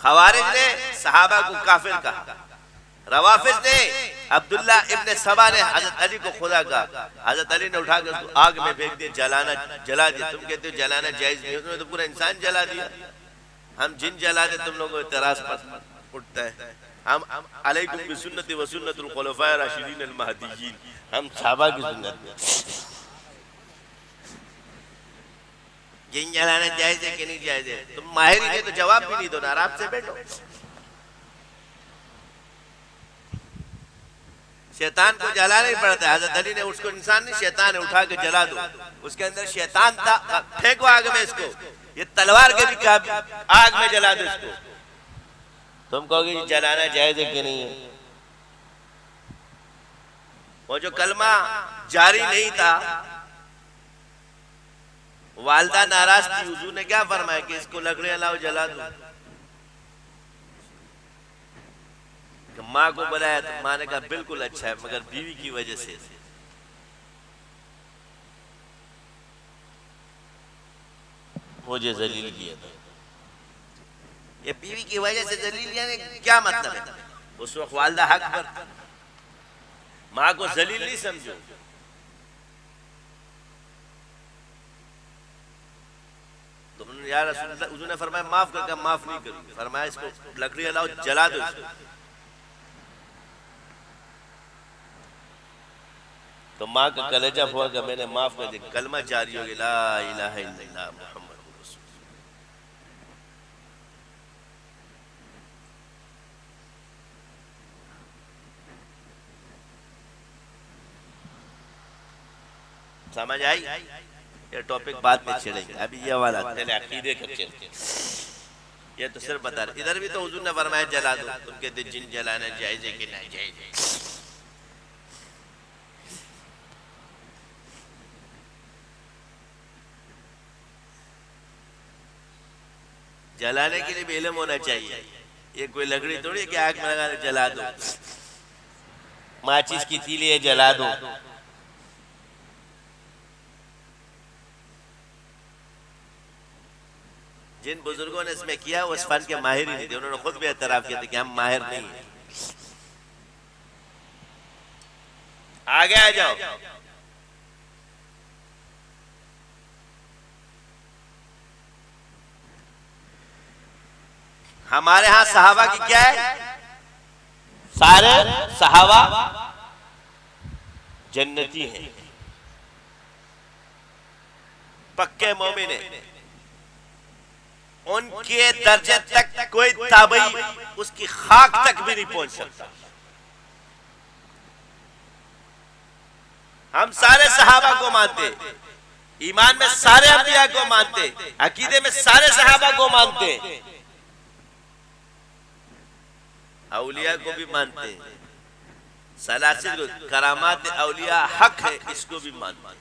खवारिज ने सहाबा को काफिर कहा, रवाफिज ने अब्दुल्ला इब्न सबा ने हजरत अली को खुदा कहा। हजरत अली ने उठाकर उसको आग में फेंक दिया, जला दिया। तुम कहते हो जलाना जायज नहीं, उसने तो पूरा इंसान जला दिया। हम जिन जला दे तुम लोगों को इतराज पर उठता है। हम अलैकुम बिसुन्नती व सुन्नतुल खुलफाए राशिदीन अल महदीयीन, हम सहाबा की सुन्नत में। जिन जलाना जायज है कि नहीं जायज है? तुम माहिर ही नहीं तो जवाब भी नहीं दो ना, आराम से बैठो। शैतान को जलाना ही पड़ता है। हजरत अली ने उसको इंसान नहीं शैतान है उठा के जला दो, उसके अंदर शैतान था, फेंको आग में इसको, ये तलवार के भी काबिल, आग में जला दो इसको। तुम कहोगे जलाना जायज है कि नहीं है? वो जो कलमा जारी नहीं था, वालदा नाराज थी, हुजूर ने क्या फरमाया कि इसको लकड़ियां लाओ जला दो। माँ को बुलाया तो माँ ने कहा बिल्कुल अच्छा है, मगर बीवी की वजह से मुझे जलील किया था। ये बीवी की वजह से जलील यानी क्या मतलब है? उस वक्त वालदा हक पर, माँ को जलील नहीं समझो। तो यार रसूलुल्लाह ने फरमाया माफ करके माफ नहीं करूंगी, फरमाया इसको लकड़ी लाओ जला दो इसको। तो माँ का कलेजा फोड़ कर मैंने माफ कर दिया, कलमा जारी हो गया, ला इलाहा इल्लल्लाह मुहम्मदुर रसूलुल्लाह। समझ आई? ये टॉपिक बाद में छेड़ेंगे, अभी ये वाला पहले अकीदे का चलते। ये तो सिर्फ बता रहे, इधर भी तो हुजूर ने फरमाया जला दो, तुम कहते जिन जलाना जायज है कि नहीं जायज है? जलाने के लिए भी इल्म होना चाहिए। ये कोई लकड़ी थोड़ी कि आग में लगा जला दो, माचिस की तीली है जला दो। जिन बुजुर्गों ने इसमें किया वो इस फन के माहिर ही नहीं थे, उन्होंने खुद भी एतराफ किया था कि हम माहिर नहीं हैं। आगे आ जाओ। हमारे यहां सहाबा की क्या है? सारे सहाबा जन्नती हैं, पक्के मोमिन हैं। उनके दर्जे तक कोई ताबई उसकी खाक तक भी नहीं पहुंच सकता। हम सारे सहाबा को मानते, ईमान में सारे अंबिया को मानते, अकीदे में सारे सहाबा को मानते, औलिया को भी मानते, सलासिल करामात औलिया हक है इसको भी मानते।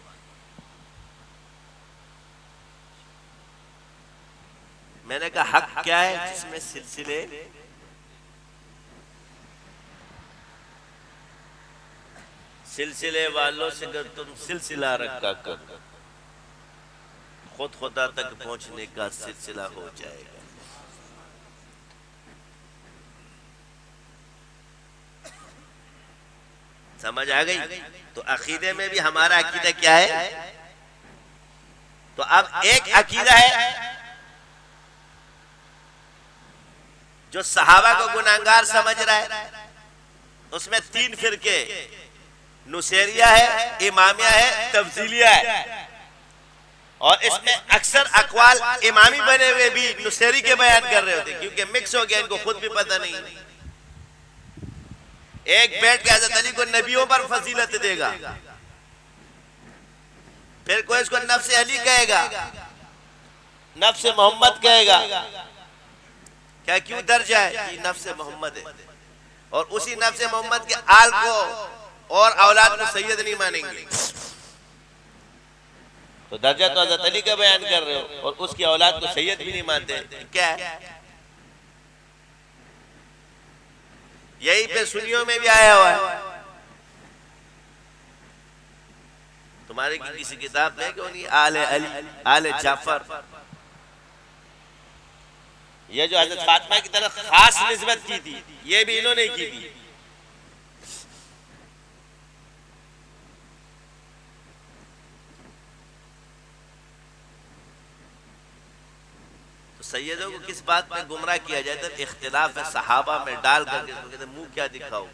मैंने कहा हक क्या है? जिसमें सिलसिले वालों से अगर तुम सिलसिला रखा कर, खुद खुदा तक पहुंचने का सिलसिला हो जाएगा। समझ आ गई? तो अकीदे में भी हमारा अकीदा क्या है? तो अब एक अकीदा है जो सहाबा को गुनाहगार समझ रहा है, उसमें तीन फिरके, नुसेरिया है, इमामिया है, तफजीलिया है। और इसमें अक्सर अकवाल इमामी बने हुए भी नुसेरी के बयान कर रहे होते, क्योंकि मिक्स हो गया, इनको खुद भी पता नहीं। एक बैठ के हज़रत अली को नबियों पर फजीलत देगा, फिर कोई इसको नफ्स अली कहेगा, नफ्स मोहम्मद कहेगा। क्या क्यों दर्जा है कि नफ्स मोहम्मद है, और उसी नफ्स मोहम्मद के आल को और औलाद को सैयद नहीं मानेंगे। तो दर्जा तो हज़रत अली का बयान कर रहे हो और उसकी औलाद को सैयद भी नहीं मानते, क्या है? यही पे सुन्नियों में भी आया हुआ है। तुम्हारे की किसी किताब में क्यों नहीं आले अली, आले जाफर, ये जो हज़रत फातिमा की तरफ खास निस्बत की थी, ये भी इन्होंने की थी। तो सैयदों को किस बात में गुमराह किया जाए? तो इख्तिलाफ है सहाबा में डाल करके तो कहते मुंह क्या दिखाओ।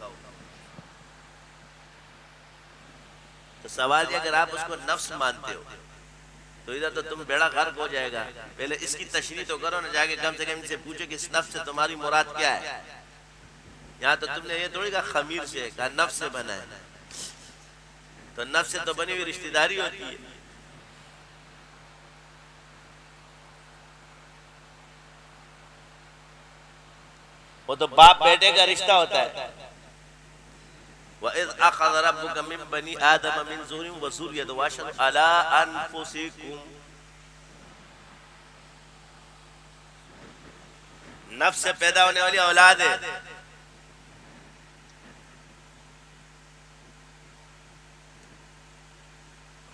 तो सवाल ये, अगर आप उसको नफ्स मानते हो तो इधर तो तुम बेड़ा गर्क हो जाएगा। पहले इसकी तशरीह तो करो ना, जाके कम से कम इनसे पूछो कि इस नफ्स से तुम्हारी मुराद क्या है। यहाँ तो तुमने ये थोड़ी कहा खमीर से, कहा नफ्स से बना है। तो नफ्स से तो बनी हुई रिश्तेदारी होती है। वो तो बाप बेटे का रिश्ता होता है। वइज़ अख़ज़ रब्बुका मिन बनी आदम मिन ज़ुहूरिहिम व ज़ुर्रिय्यतहिम वअशहदुहुम अला अनफुसिहिम। नफ्स से पैदा होने वाली औलाद है।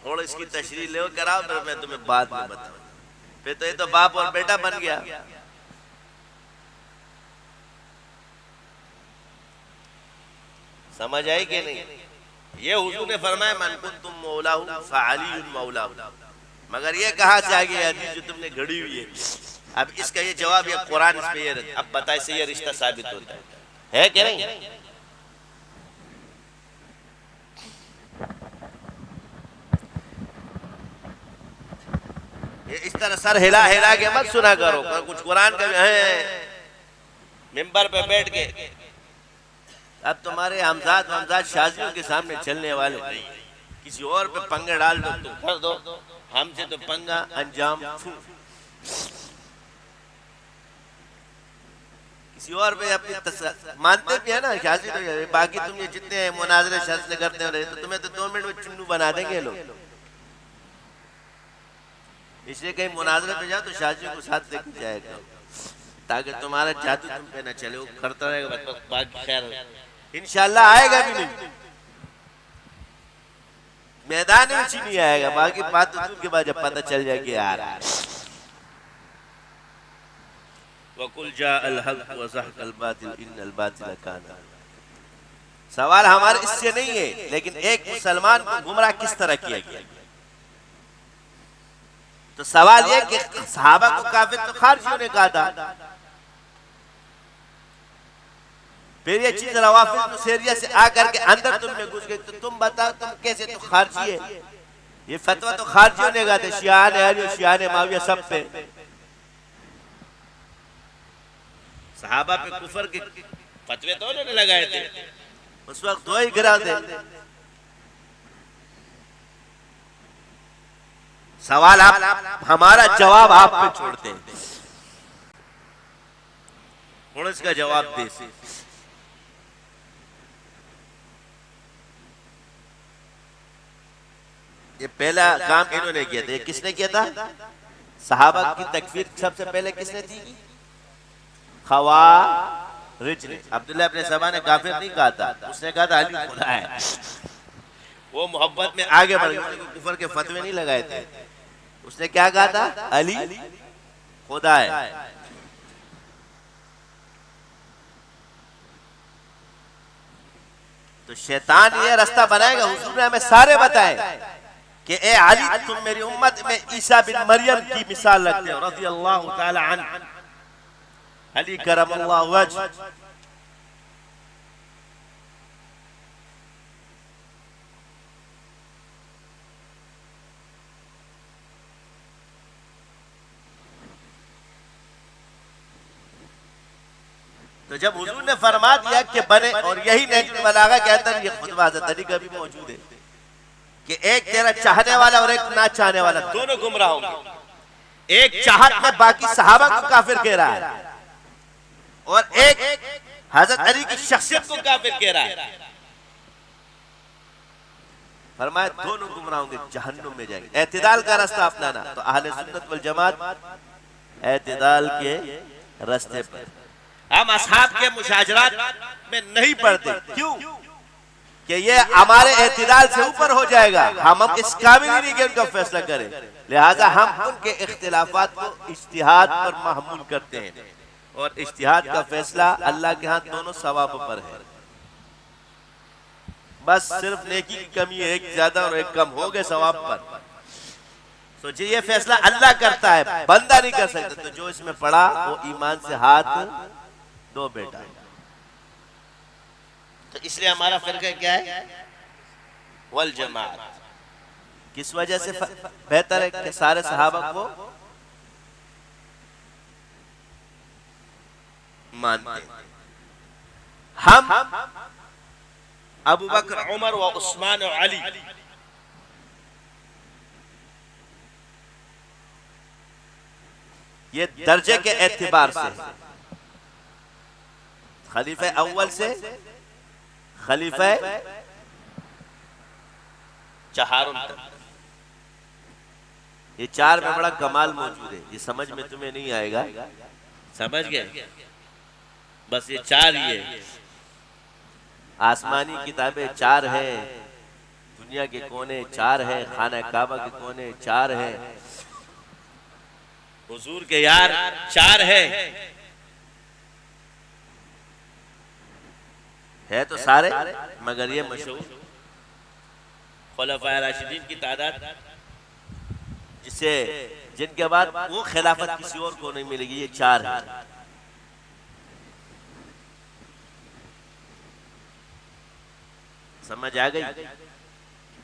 और इसकी तशरीह ले कराओ, फिर मैं तुम्हें बाद में बताऊं। फिर तो ये तो बाप और बेटा बन गया। समझ आई कि नहीं? ये हुजूर ने फरमाया मन कुंतुम मौलाहु फअलियुन मौलाहु। मगर ये कहाँ से आ गई हदीस जो तुमने घड़ी हुई है? अब इसका ये जवाब ये कुरान इस पे ये, अब बताए से ये रिश्ता साबित होता है कि नहीं? ये इस तरह सर हिला हिला के मत सुना करो। कुछ कुरान का है मिंबर पे बैठ के अब तुम्हारे हमजाद शादियों के सामने चलने वाले नहीं। किसी और पे पंगा डाल दो तो कर दो, हमसे तो पंगा अंजाम किसी और पे अपनी मानते भी है ना शादी। तो बाकी तुम ये जितने मुनाजरे शादी करते हो तो तुम्हें तो 2 मिनट में चुन्नू बना देंगे लोग। इसलिए कहीं मुनाजरे पे जाओ तो शादियों को साथ लेके जाएगा ताकि तुम्हारा जादू तुम पे न चले। वो करता रहेगा बाकी खैर इंशाल्लाह आएगा भी नहीं, मैदान में नहीं आएगा। बाकी बात तो के बाद जब पता चल जाएगी यार। वकुल जाअल हक़ व ज़हक़ल बातिल इन्नल बातिल काना। सवाल हमारे इससे नहीं है, लेकिन एक मुसलमान को गुमराह किस तरह किया गया। तो सवाल यह कि सहाबा को काफिर तो खारजियों ने कहा था। फिर ये चीज रवाफिज मुसैरिया से आकर के अंदर तुमने घुस गई। तो तुम बताओ तुम कैसे तो खारजी है। ये फतवा तो खारजियों ने कहा था, शिया ने अली, शिया ने मुआविया सब पे। सहाबा पे कुफर के फतवे तो उन्होंने लगाए थे, उस वक्त 2 ही गिरा थे। सवाल आप हमारा जवाब आप पे छोड़ते हैं। और इसका जवाब दे से ये पहला काम इन्होंने किया था। किसने किया था? सहाबा की तकफीर सबसे पहले किसने थी? खवारिज ने। अब्दुल्लाह इब्न सबा ने काफिर नहीं कहा था, उसने कहा था अली खुदा है। वो मोहब्बत में आगे बढ़ गए, कुफर के फतवे नहीं लगाए थे। उसने क्या कहा था? अली खुदा है। तो शैतान ये रास्ता बनाएगा। हुजूर ने हमें सारे बताए कि ए अली तुम मेरी उम्मत में ईसा बिन मरियम की मिसाल रखते हो रज़ी अल्लाह ताला अन्हु, अली करमल्लाहु वजह। तो जब हुजूर ने फरमा दिया कि बने, और यही नहजुल बलागा के अंदर ये खुतबा हज़रत अली का भी मौजूद है कि एक तेरा चाहने वाला और एक ना चाहने वाला दोनों गुमराह होंगे। एक चाहत में बाकी सहाबा को काफिर कह रहा है और एक हज़रत अली की शख्सियत को काफिर कह रहा है। फरमाया दोनों गुमराह होंगे, जहन्नुम में जाएंगे। एतदाल का रास्ता अपनाना। तो अहले सुन्नत वल जमात एतदाल के रास्ते पर। हम असहाब के मुशाजरात में नहीं पड़ते। क्यों? कि ये हमारे एतदाल से ऊपर हो जाएगा। हम इस काबिल ही नहीं कि उनका फैसला करें। लिहाजा हम उनके इख्तिलाफात को इज्तिहाद पर महमूल करते हैं और इज्तिहाद का फैसला अल्लाह के हाथ दोनों सवाब पर है। बस सिर्फ नेकी की कमी है, एक ज्यादा और एक कम हो गए सवाब पर। सोचिए ये फैसला अल्लाह करता है, बंदा नहीं कर सकता। तो जो इसमें पड़ा वो ईमान से हाथ दो बेटा। तो इसलिए हमारा फर्क क्या है? वल जमात। किस वजह से बेहतर है कि सारे सहाबा को मानते हैं। हम अबू बकर, उमर व उस्मान और अली ये दर्जे के एतबार से खलीफा अव्वल से खलीफा चहारुम तक, ये चार में बड़ा कमाल मौजूद है। ये समझ में तुम्हें नहीं आएगा, समझ गए? बस ये चार ही है। आसमानी किताबें चार है, दुनिया के कोने चार है, खाना काबा के कोने चार है, हुजूर के यार चार है तो सारे, मगर ये मशहूर खुलफाए राशिदीन की तादाद जिसे जिनके बाद वो खिलाफत किसी और को नहीं मिलेगी, ये चार है। समझ आ गई?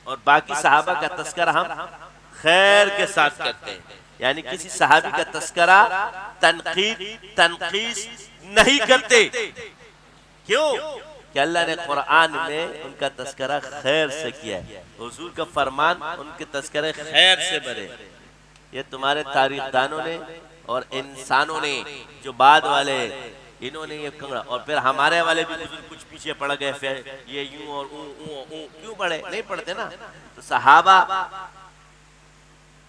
और बाकी सहाबा का तस्करा हम खैर के साथ करते हैं, यानी किसी सहाबी का तस्करा तनकीद तनकीस नहीं करते। क्यों? कि अल्लाह ने कुरान में उनका तस्करा खैर से किया है, हुजूर का फरमान उनके तस्करे खैर से भरे। ये तुम्हारे तारीखदानों ने और इंसानों ने जो बाद वाले इन्होंने ये कंगड़ा, और फिर हमारे वाले भी बुजुर्ग कुछ पीछे पड़ गए, फिर ये यूं और क्यों पढ़े? नहीं पढ़ते ना। तो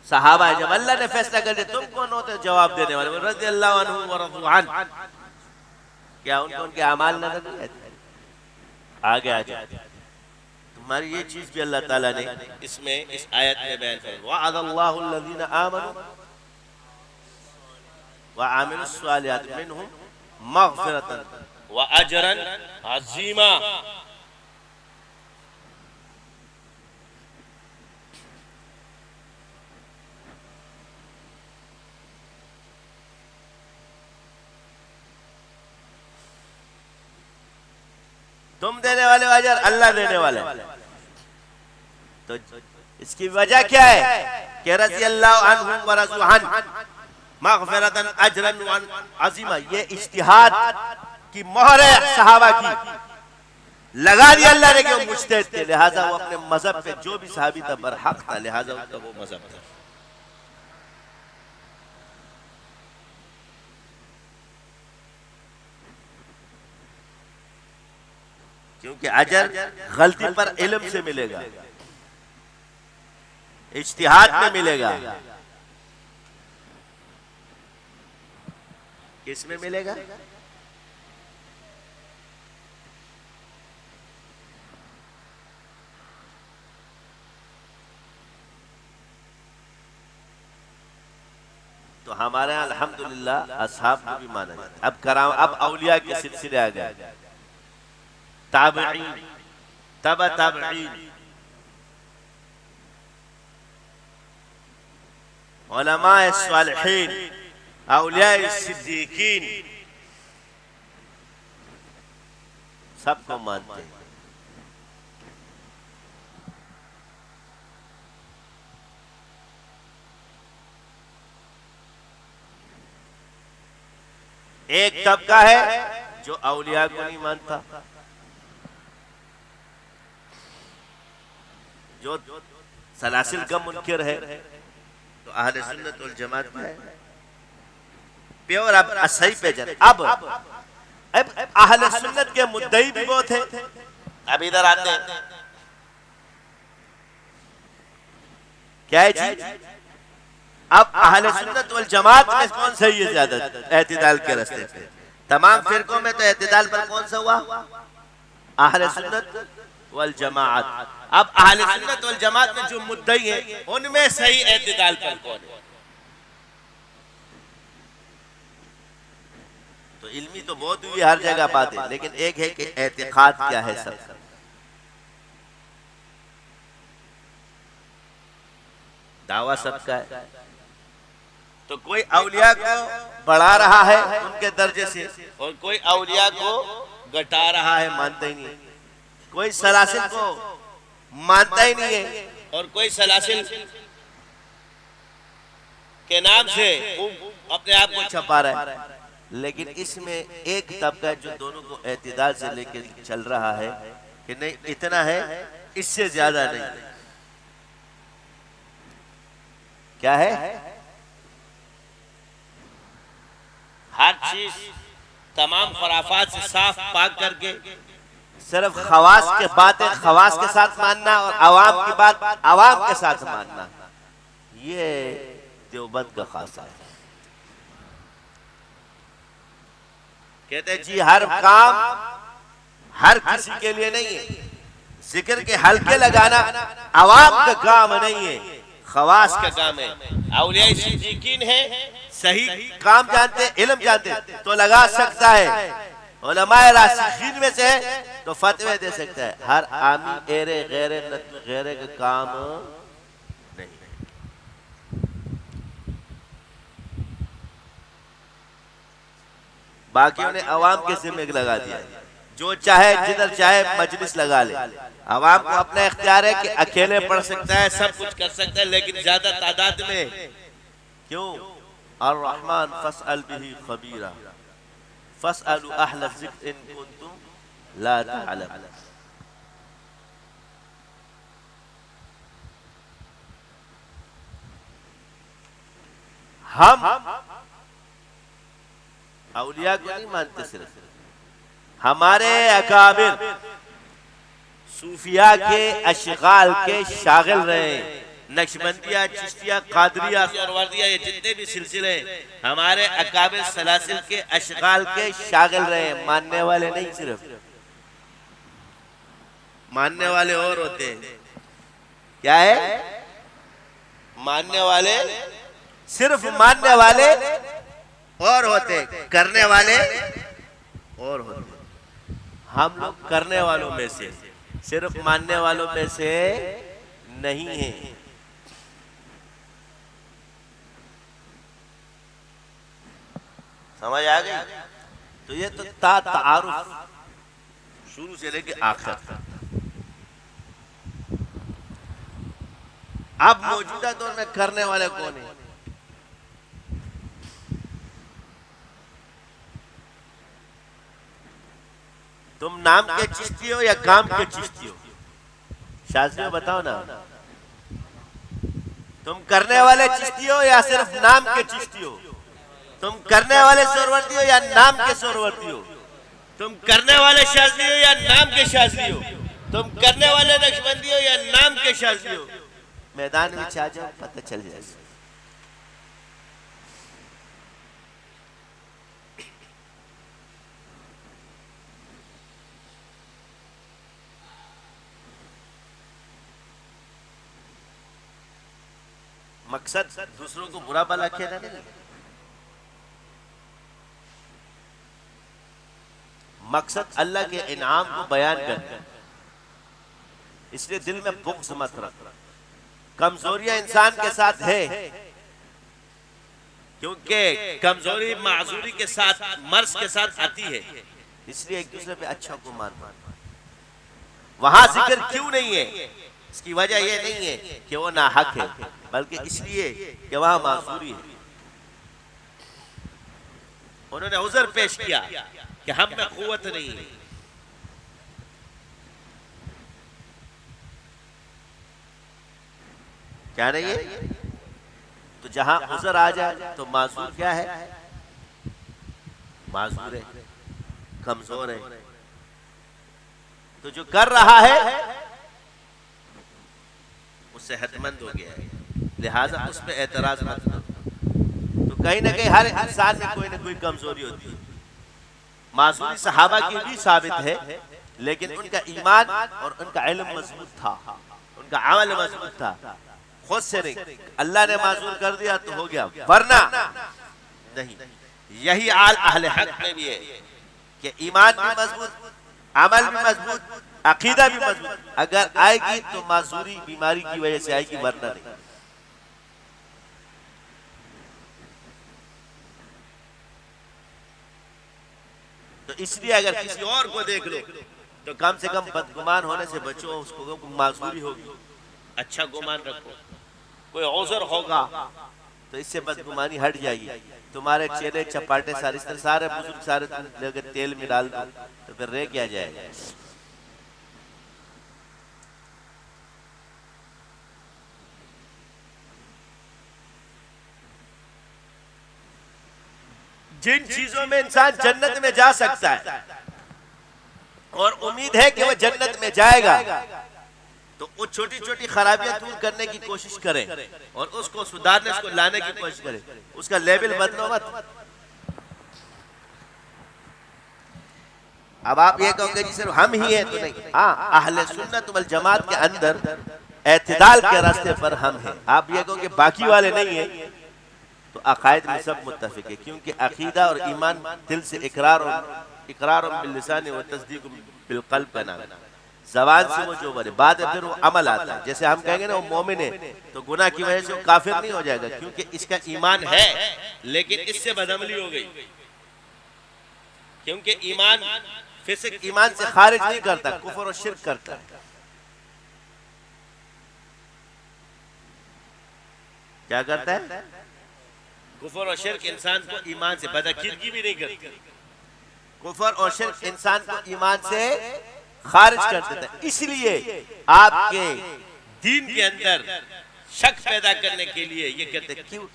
सहाबा जब अल्लाह ने फैसला कर दिया, तुम कौन होते जवाब देने वाले? रज़ी अल्लाह अन्हु व रज़ू अन्हु। क्या उनको उनके अमाल नजर नहीं आते? आगे तुम्हारी ये चीज भी अल्लाह ताला ने इसमें इस आयत में बयान कर, वअदल्लाहु अल्लज़ीना आमनू व आमिलुस सालिहात मिनहुम मग़फ़िरतन व अजरन अज़ीमा। तुम देने वाले अजर, अल्लाह देने वाले। तो इसकी वजह क्या है कि रज़ी अल्लाह अन्हु व रज़ू अन्हु मग़फ़िरतन अजरन अज़ीमा। ये इज्तिहाद की मोहर है सहाबा की, लगा दिया अल्लाह ने कि वो मुज्तहिद थे, लिहाजा वो अपने मजहब पे जो भी सहाबी था बरहक था, लिहाजा उनका वो मजहब था। क्योंकि अजर गलती पर इल्म से मिलेगा, इज्तिहाद में मिलेगा। किस में मिलेगा? तो हमारे यहाँ अल्हम्दुलिल्लाह असहाब को भी माना जाता है। अब कराम, अब औलिया के सिलसिले आ गए, ताबईन, तबा ताबईन, उलमाए सालिहीन, औलियाए सिद्दीकीन, सबको मानते हैं। एक तबका है जो औलिया को नहीं मानता, जो सलासिल का मुनकिर है, तो अहले सुन्नत वल जमात में प्योर। अब सही पे जन, अब अहले सुन्नत के मुद्दई भी बहुत है। अब इधर आते हैं, क्या है जी? अब अहले सुन्नत वल जमात में कौन सही है ज्यादा एतदाल के रास्ते पे? तमाम फिरकों में तो एतदाल पर कौन सा हुआ? अहले सुन्नत वल जमात। अब अहले सुन्नत वल जमात में जो मुद्दई है उनमें सही एतदाल पर कौन है? तो इल्मी तो बहुत हुई, हर जगह बात है, लेकिन एक है कि एतिकाद क्या है। सब दावा सबका है। तो कोई औलिया को बढ़ा रहा है उनके दर्जे से, और कोई औलिया को घटा रहा है, मानता ही नहीं। कोई सलासिल को मानता ही नहीं है, और कोई सलासिल के नाम से अपने आप को छपा रहा है, लेकिन इसमें एक तबका जो दोनों को एतदाल से लेकर चल रहा है कि नहीं इतना है, इससे ज्यादा नहीं। क्या है? हर चीज तमाम खराफात से साफ पाक करके सिर्फ खवास के बातें खवास के साथ मानना और अवाम की बात अवाम के साथ मानना, ये देवबंद का खासा है। कहते हैं जी हर काम हर किसी के लिए नहीं है, जिक्र के हल्के लगाना अवाम का काम नहीं है, खवास का काम है। औलिया सिद्दीकीन है, सही काम जानते इल्म जानते तो लगा सकता है, उलमाए रासिखीन में से है तो फतवे दे सकता है। हर आमी एरे गैरे नत्म गैरे का काम नहीं। बाकियों ने अवाम के जिम्मे लगा दिया, जो चाहे जिधर चाहे मजलिस लगा ले। अवाम को अपना इख्तियार है कि अकेले पढ़ सकता है, सब कुछ कर सकता है, लेकिन ज्यादा तादाद में क्यों? अर्रहमान फस्अल बिही खबीरा फस्अलु अहल ज़िक्र इन कुंतुम ला तअलम। हम औलिया को नहीं मानते, सिर्फ हमारे अकाबिर सूफिया के अशगाल के शागिल रहे, नक्शबंदिया, चिश्तिया, कादरिया, सोहरवर्दिया, ये जितने भी सिलसिले हमारे अकाबिर सलासिल के अशगाल के शागिल रहे, मानने वाले नहीं। सिर्फ मानने वाले और होते हैं। क्या है? मानने वाले, सिर्फ मानने वाले और होते, करने वाले और होते। हम लोग करने वालों में से, सिर्फ मानने वालों में से नहीं है। समझ आ गई? तो ये तो तारुफ शुरू से लेके आखिर तक। अब मौजूदा दौर में करने वाले कौन है? तुम नाम के चिश्ती हो या काम के चिश्ती हो? शास्त्री में बताओ ना, तुम करने वाले चिश्ती हो या सिर्फ नाम के चिश्ती हो? तुम करने वाले सोहरवर्दी हो या नाम के सोहरवर्दी हो? तुम करने वाले शाज़ली हो या नाम के शाज़ली हो? तुम करने वाले नक्शबंदी हो या नाम के शाज़ली हो? मैदान में आ जाओ, पता चल जाए। मकसद दूसरों को बुरा भला कहना नहीं, मकसद अल्लाह के इनाम को बयान करना। इसलिए दिल में बुग़्ज़ मत रख। कमजोरियां इंसान के साथ है, क्योंकि कमजोरी माजूरी के साथ, मर्ज के साथ आती है। इसलिए एक दूसरे पे अच्छा को मानना। वहां जिक्र क्यों नहीं है? इसकी वजह यह नहीं है कि वो नाहक है, बल्कि इसलिए कि वहां माजूरी है। उन्होंने उज़र पेश किया कि हम में कुव्वत नहीं है। क्या नहीं है? तो जहां उज़र आ जाए तो माजूर क्या है? माजूर है, कमजोर है। तो जो कर रहा है वो सेहतमंद हो गया है, लिहाजा उस पर एतराज मत करो। तो कहीं ना कहीं हर इंसान में कोई ना कोई कमजोरी होती है। मासूरी सहाबा की भी साबित है, लेकिन उनका ईमान और उनका इल्म मजबूत था, उनका अमल मजबूत था। खुद से नहीं, अल्लाह ने माजूर कर दिया तो हो गया, वरना नहीं। यही आल अहले हक में भी है कि ईमान भी मजबूत, अमल भी मजबूत, अकीदा भी मजबूत। अगर आएगी तो माजूरी बीमारी की वजह से आएगी, वरना नहीं। तो इसलिए अगर किसी और को देख लो तो कम से कम बदगुमान होने से बचो, उसको माजूरी होगी। अच्छा गुमान रखो, कोई औज़र होगा तो इससे बदगुमानी हट जाएगी। तुम्हारे चेहरे चपाटे सारे इस तरह सारे बुजुर्ग सारे तुम अगर तेल में डाल दो तो फिर रह क्या जाएगा। जिन चीजों में इंसान जन्नत में जा सकता है और उम्मीद है कि वह जन्नत में जाएगा, तो वो छोटी छोटी खराबियां दूर करने की कोशिश करें और उसको सुधारने, उसको लाने की कोशिश करें। उसका लेवल बदलो मत। अब आप ये कहोगे जी सिर्फ हम ही हैं, तो नहीं। हाँ, अहले सुन्नत वल जमात के अंदर एतदाल के रास्ते पर हम हैं। आप ये कहोगे बाकी वाले नहीं हैं, तो अकायद में सब मुत्तफिक है, क्योंकि अकीदा और ईमान दिल से इकरार और बिल्लिसान व तस्दीक बिलक़ल्ब का नाम है। ज़बान से वो जो बोले, बाद में फिर वो अमल आता है। जैसे हम कहेंगे ना वो मोमिन है, तो गुनाह की वजह से वो काफिर नहीं हो जाएगा, क्योंकि इसका ईमान है लेकिन इससे बदअमली हो गई। क्योंकि ईमान फिस्क ईमान से खारिज नहीं करता, कुफ्र और शिर्क करता है। क्या करता है? कुफ्र और शिर्क इंसान को ईमान से बदअकीदगी भी नहीं करती। कुफ्र और शिर्क इंसान को ईमान से खारिज कर देता है। इसलिए आपके दीन के अंदर शक पैदा करने के लिए ये कहते हैं क्यों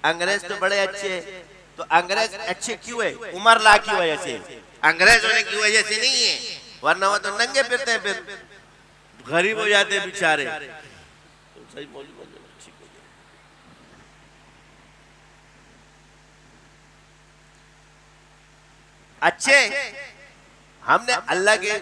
अंग्रेज तो बड़े अच्छे, तो अंग्रेज अच्छे क्यों है? उमर ला की वजह से, अंग्रेज होने की वजह से नहीं है, वरना वो तो नंगे फिरते हैं, फिर गरीब हो जाते हैं बेचारे। तो सही बोल अच्छे हमने अल्लाह के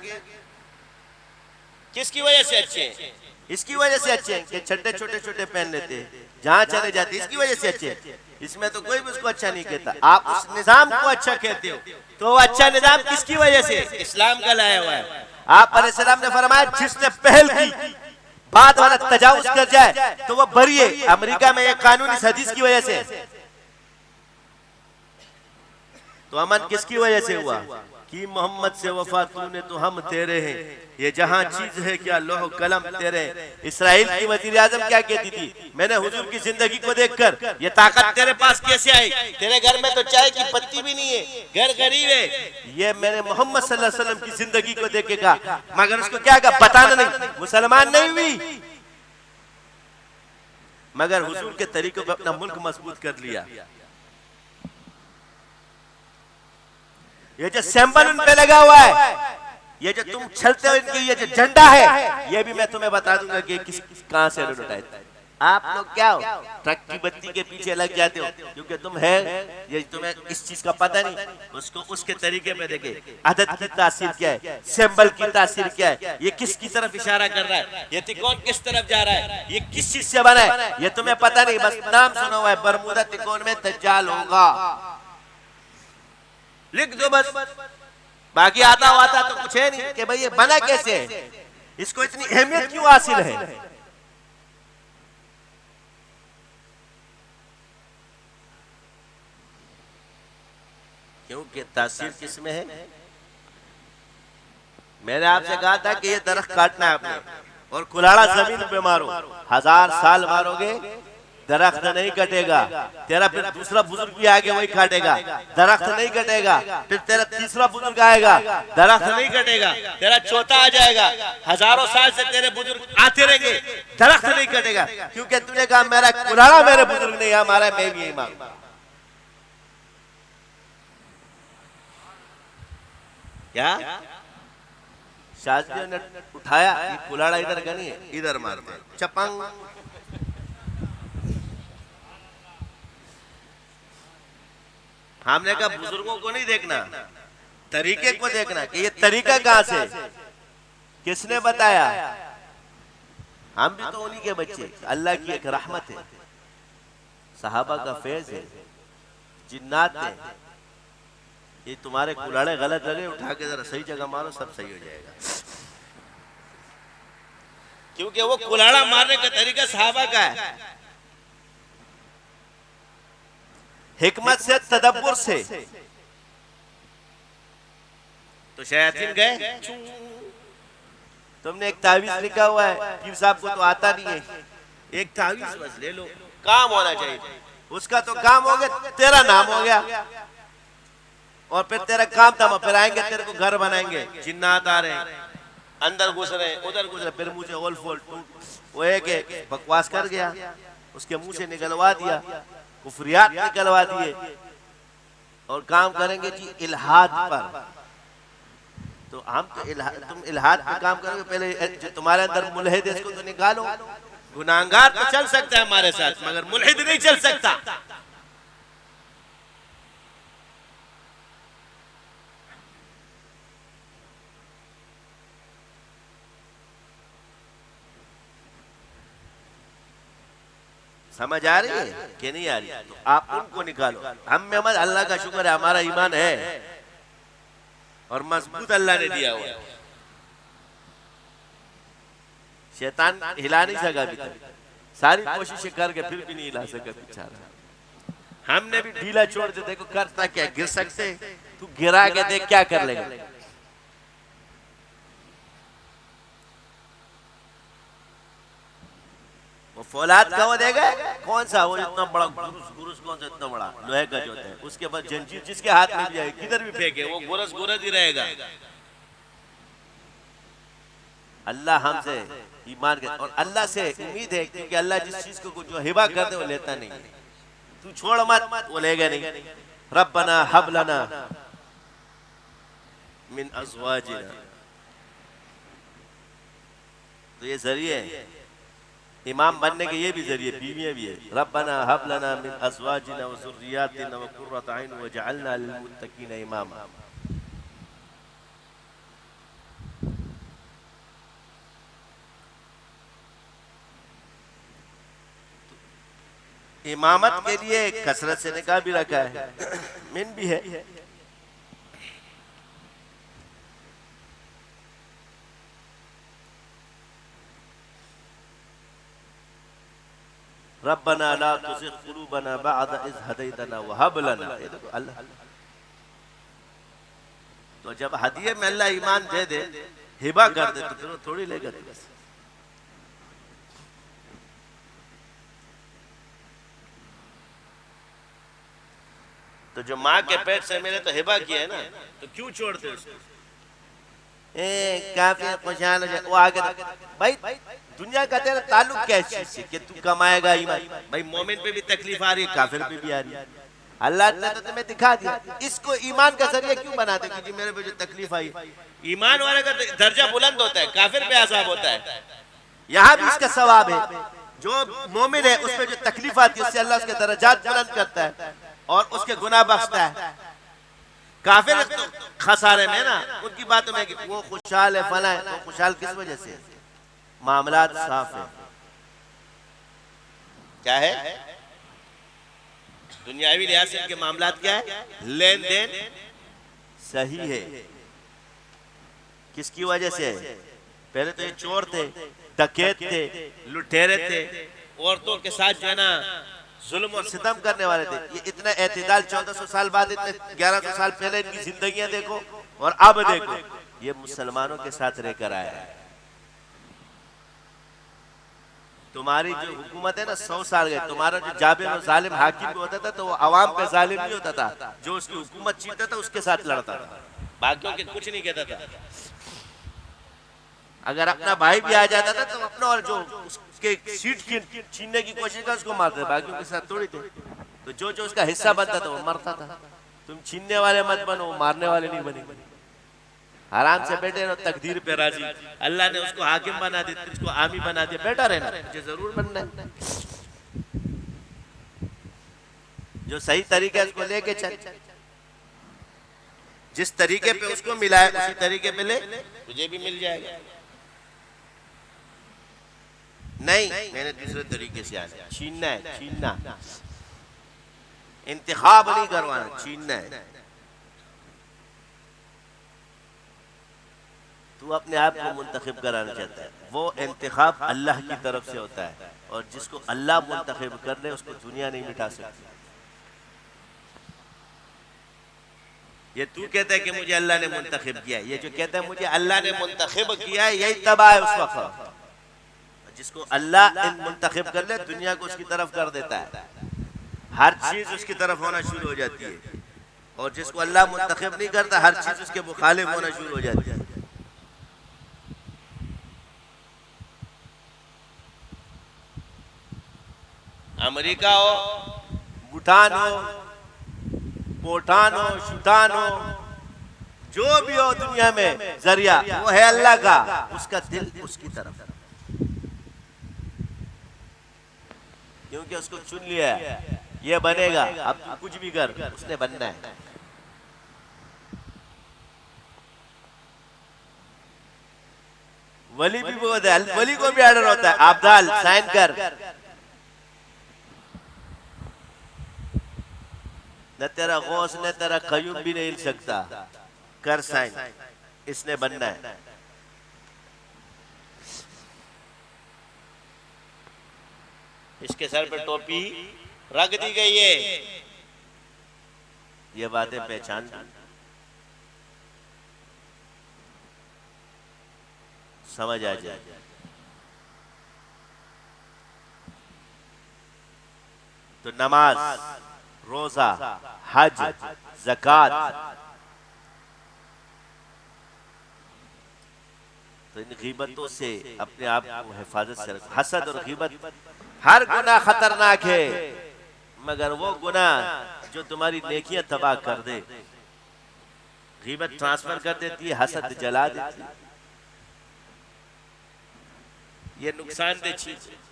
किसकी वजह से अच्छे हैं? इसकी वजह से अच्छे हैं कि छड्डे छोटे छोटे पहन लेते हैं, जहां चले जाते हैं, इसकी वजह से अच्छे हैं। इसमें तो कोई भी उसको अच्छा नहीं कहता। आप उस निजाम को अच्छा कहते हो, तो वो अच्छा निजाम किसकी वजह से? इस्लाम का लाया हुआ है। आप अलैहिस्सलाम ने फरमाया जिसने पहल की बाद वाला तजावुज कर जाए तो वो बरी है। अमेरिका में एक कानून इस हदीस की वजह से। तो अमन किसकी वजह से हुआ? कि मोहम्मद से वफा तूने तो हम तेरे हैं, ये जहां चीज है क्या लोह कलम तेरे। इसराइल की वजीर आजम क्या कहती थी? मैंने हुजूर की जिंदगी को देखकर ये ताकत तेरे पास कैसे आई? तेरे घर में तो चाय की पत्ती भी नहीं है, घर गरीब है। ये मैंने मोहम्मद सल्लल्लाहु अलैहि वसल्लम की जिंदगी को देख के कहा, मगर उसको क्या कहा? बताना नहीं, मुसलमान नहीं हुई, मगर हुजूर के तरीकों पर अपना मुल्क मजबूत कर लिया। ये जो सिंबल उन पे लगा हुआ है, ये जो तुम चलते हो इनकी ये जो झंडा है, ये भी मैं तुम्हें बता दूंगा कि किस कहां से उठाए। आप लोग क्या हो? ट्रक की बत्ती के पीछे लग जाते हो क्योंकि तुम है, ये तुम्हें इस चीज का पता नहीं। उसको उसके तरीके में देखे, आदत की तासीर क्या है, सिंबल की तासीर क्या है, ये किसकी तरफ इशारा कर रहा है, ये तिकोन किस तरफ जा रहा है, ये किस चीज से बना है, ये तुम्हें पता नहीं। बस नाम सुना हुआ है, बरमूदा तिकोन में दज्जाल होगा, लिख दो बस। बाकी आता हुआ था तो कुछ है नहीं कि भाई ये बना कैसे है, इसको इतनी अहमियत क्यों हासिल है। क्योंकि तासीर किसमें है? मैंने आपसे कहा था कि ये दरख्त काटना है आपने और कुल्हाड़ा जमीन पे मारो, 1000 साल मारोगे दरख्त नहीं कटेगा। तेरा फिर दूसरा बुजुर्ग भी आगे वही काटेगा, दरख्त नहीं कटेगा। फिर तेरा तीसरा बुजुर्ग आएगा, दरख्त नहीं कटेगा। तेरा चौथा आ जाएगा, हजारों साल से तेरे बुजुर्ग आते रहेंगे, दरख्त नहीं कटेगा। क्योंकि तूने कहा मेरा कुल्हाड़ा मेरे बुजुर्ग नहीं हमारा, मैं भी यही मांगूंगा। क्या शास्त्रियों ने उठाया, ये कुल्हाड़ा इधर का नहीं है, इधर मारते हैं, चपंग। हमने कहा बुजुर्गों को नहीं देखना, तरीके को देखना कि ये तरीका कहां से, किसने बताया। हम भी तो उन्हीं के बच्चे, अल्लाह की एक रहमत है, सहाबा का फैज है, जिन्नात है। ये तुम्हारे कुल्हाड़े गलत लगे, उठा के जरा सही जगह मारो, सब सही हो जाएगा। क्योंकि वो कुल्हाड़ा मारने का तरीका सहाबा का है, हिकमत से, तदब्बुर से। तो शैतान गए, तुमने एक तावीज लिखा हुआ है, पीर साहब को तो आता नहीं है, एक तावीज बस ले लो, काम होना चाहिए। उसका तो काम हो गया, तेरा नाम हो गया, और फिर तेरा काम था, फिर आएंगे तेरे को घर बनाएंगे, जिन्नात आ रहे हैं, अंदर घुस रहे उधर घुस रहे, फिर मुझे ओल फोल वो एक बकवास कर गया, उसके मुंह से निकलवा दिया, कुफरियात निकलवा दिए, और काम करेंगे जी इल्हाद पर। तो हम तो तुम इल्हाद पे काम करोगे, पहले जो तुम्हारे अंदर मुल्हिद है इसको तो निकालो। गुनाहगार तो चल सकता है हमारे साथ, मगर मुल्हिद नहीं चल सकता। समझ आ रही है कि नहीं आ रही? तो आप उनको निकालो। हम में अल्लाह का शुक्र है, हमारा ईमान है और मजबूत अल्लाह ने दिया हुआ है। शैतान हिला नहीं सका अभी तक, सारी कोशिशें करके फिर भी नहीं हिला सका बेचारा। हमने भी ढीला छोड़ दे, देखो करता क्या, गिर सकते, तू गिरा के देख क्या कर लेगा। वो फौलाद का वो देगा, कौन सा वो इतना बड़ा गुरुस कौन सा इतना बड़ा लोहे का जो होता है, उसके बाद जंजीर जिसके हाथ में भी जाए, किधर भी फेंके वो गुरस गुरस ही रहेगा। अल्लाह हमसे ईमान कर, और अल्लाह से उम्मीद है, क्योंकि अल्लाह जिस चीज को जो हिबा कर दे वो लेता नहीं, तू छोड़ मत वो लेगा नहीं। रब्बना हब लना मिन अज़वाजिना, तो ये जरिए इमाम बनने के, ये भी जरिए बीवियां भी है। रब्बना हब लना मिन अज़वाजिना व ज़ुर्रियातिना व क़ुर्रत अय्न वजअलना लिल मुत्तक़ीना इमामा। इमामत के लिए कसरत से निकाह भी रखा है, मिन भी है। रब्बना ला तुज़िग़ क़ुलूबना बअद इज़ हदैतना व हब लना। ये देखो अल्लाह, तो जब हदिये में अल्लाह ईमान दे दे, हिबा कर दे, तो फिर थोड़ी लेगा बस। तो जो माँ के पेट से मिले तो हिबा किया है ना, तो क्यों छोड़ते उसको? काफी खुशहाल हो जाए वो आगे। भाई दुनिया का तेरा ताल्लुक क्या चीज से कि तू कमाएगा ईमान? भाई मोमिन पे भी तकलीफ आ रही है, काफिर पे भी आ रही है। अल्लाह ने तो तुम्हें दिखा दिया, इसको ईमान का जरिया क्यों बनाते कि जी मेरे पे जो तकलीफ आई। ईमान वाले का दर्जा बुलंद होता है, काफिर पे अज़ाब होता है। यहाँ भी इसका सवाब है, जो मोमिन है उस पर जो तकलीफ आती है उससे अल्लाह उसके दर्जात बुलंद करता है और उसके गुनाह बख्शता है। काफिर तो खसारे में ना, उनकी बातों में कि वो खुशहाल है फला है, वो खुशहाल किस वजह से? मामलात साफ है। क्या है? दुनियावी लिहाज से इनके मामलात क्या है? लेन देन सही है। किसकी वजह से? पहले तो ये चोर थे, डकैत थे, लुटेरे थे, औरतों के साथ जो है ना जुल्म और सितम करने वाले थे। ये इतना एतदाल 1400 साल बाद, इतने 1100 साल पहले इनकी जिंदगियां देखो और अब देखो, ये मुसलमानों के साथ रहकर आया है। तुम्हारी जो हुकूमत है ना 100 साल गए, तुम्हारा जो जाबिर और जालिम हाकिम भी होता था तो वो अवाम पे जालिम नहीं होता था, जो उसकी हुकूमत छीनता था उसके साथ लड़ता था, बाकियों के कुछ नहीं कहता था। अगर अपना भाई भी आ जाता था तो अपना और जो उसके सीट छीनने की कोशिश कर उसको मारते, बाकियों के साथ थोड़ी थे। तो जो जो उसका हिस्सा बनता था वो मरता था। तुम छीनने वाले मत बनो, मारने वाले नहीं बने। आराम से बैठे रहो, तकदीर पे राजी। अल्लाह ने उसको हाकिम बना दिया, तुझको आमी बना दिया, बैठा रहना, मुझे जरूर बनना है। जो सही तरीके उसको लेके चल, जिस तरीके पे उसको मिला है उसी तरीके पे ले, तुझे भी मिल जाएगा। नहीं मैंने दूसरे तरीके से आना, छीनना है, छीनना, इंतखाब नहीं करवाना, छीनना है। तू अपने आप को मुंतखब कराना चाहता है, वो इंतखाब अल्लाह की तरफ से होता है, और जिसको अल्लाह मुंतखब कर ले उसको दुनिया नहीं मिटा सकती। ये तू कहता है कि मुझे अल्लाह ने मुंतखब किया, ये जो कहता है मुझे अल्लाह ने मुंतखब किया है, यही तबाह है उस वक्त। जिसको अल्लाह मुंतखब कर ले दुनिया को उसकी तरफ कर देता है, हर चीज उसकी तरफ होना शुरू हो जाती है, और जिसको अल्लाह मुंतखब नहीं करता हर चीज उसके मुखालिफ होना शुरू हो जाती है। अमेरिका हो, भूटान हो, पोटान हो, शूटान हो, जो भी हो दुनिया में जरिया वो है अल्लाह का, उसका दिल उसकी तरफ, क्योंकि उसको चुन लिया है, ये बनेगा, अब तू कुछ भी कर उसने बनना है। वली भी बहुत है, वली को भी ऑर्डर होता है, आप डाल साइन कर, न तेरा गौस न तेरा कयूम भी नहीं हिल सकता, कर साइन, इसने बनना है। इसके सर पे टोपी रख दी गई है, ये बातें पहचान समझ आ जाए। तो नमाज, रोजा, हज, ज़कात, तो इन गीबतों से अपने आप को हिफाजत से रखो। हसद और गीबत, हर गुनाह खतरनाक है, मगर वो गुनाह जो तुम्हारी नेकियां तबाह कर दे। गीबत ट्रांसफर कर देती है, हसद जला देती है, ये नुकसानदेह चीज है।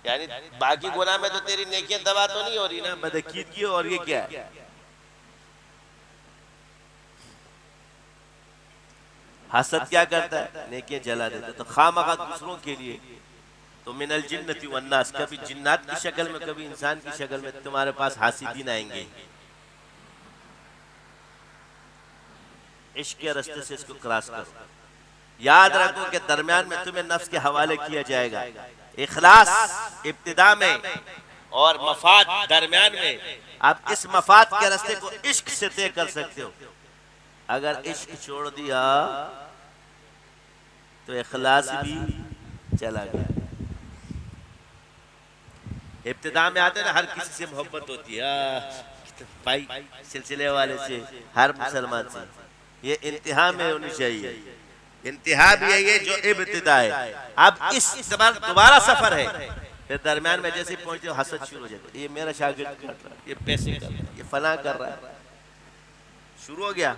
यानी बाकी गुनाह में तो तेरी नेकियां तबाह तो नहीं हो रही ना, बदअकीदगी, और ये क्या है? हसद क्या करता है? नेकियां जला देता है। तो खामखा दूसरों के लिए, तो मिनल जिन्नति वन्नास, कभी जिन्नात की शक्ल में कभी इंसान की शक्ल में तुम्हारे पास हासिदीन आएंगे। इश्क के रास्ते से इसको क्रॉस करो। याद रखो कि दरमियान में तुम्हें नफ्स के हवाले किया जाएगा, इखलास इब्तिदा में और मफाद दरमियान में। आप इस मफाद के रास्ते को इश्क से तय कर सकते हो। अगर इश्क छोड़ दिया तो इखलास भी चला गया। इब्तिदा में आते ना, हर किसी से मोहब्बत होती है, भाई सिलसिले वाले से, हर मुसलमान से, ये इंतहा में होनी चाहिए। इंतहा भी है ये जो इब्तिदा है। अब इस दोबारा सफर है, फिर दरमियान में जैसे पहुंचते हो हसद शुरू हो जाता है, ये मेरा शागिर्द कर रहा है, ये पैसे कर रहा है, ये फला कर रहा है, शुरू हो गया।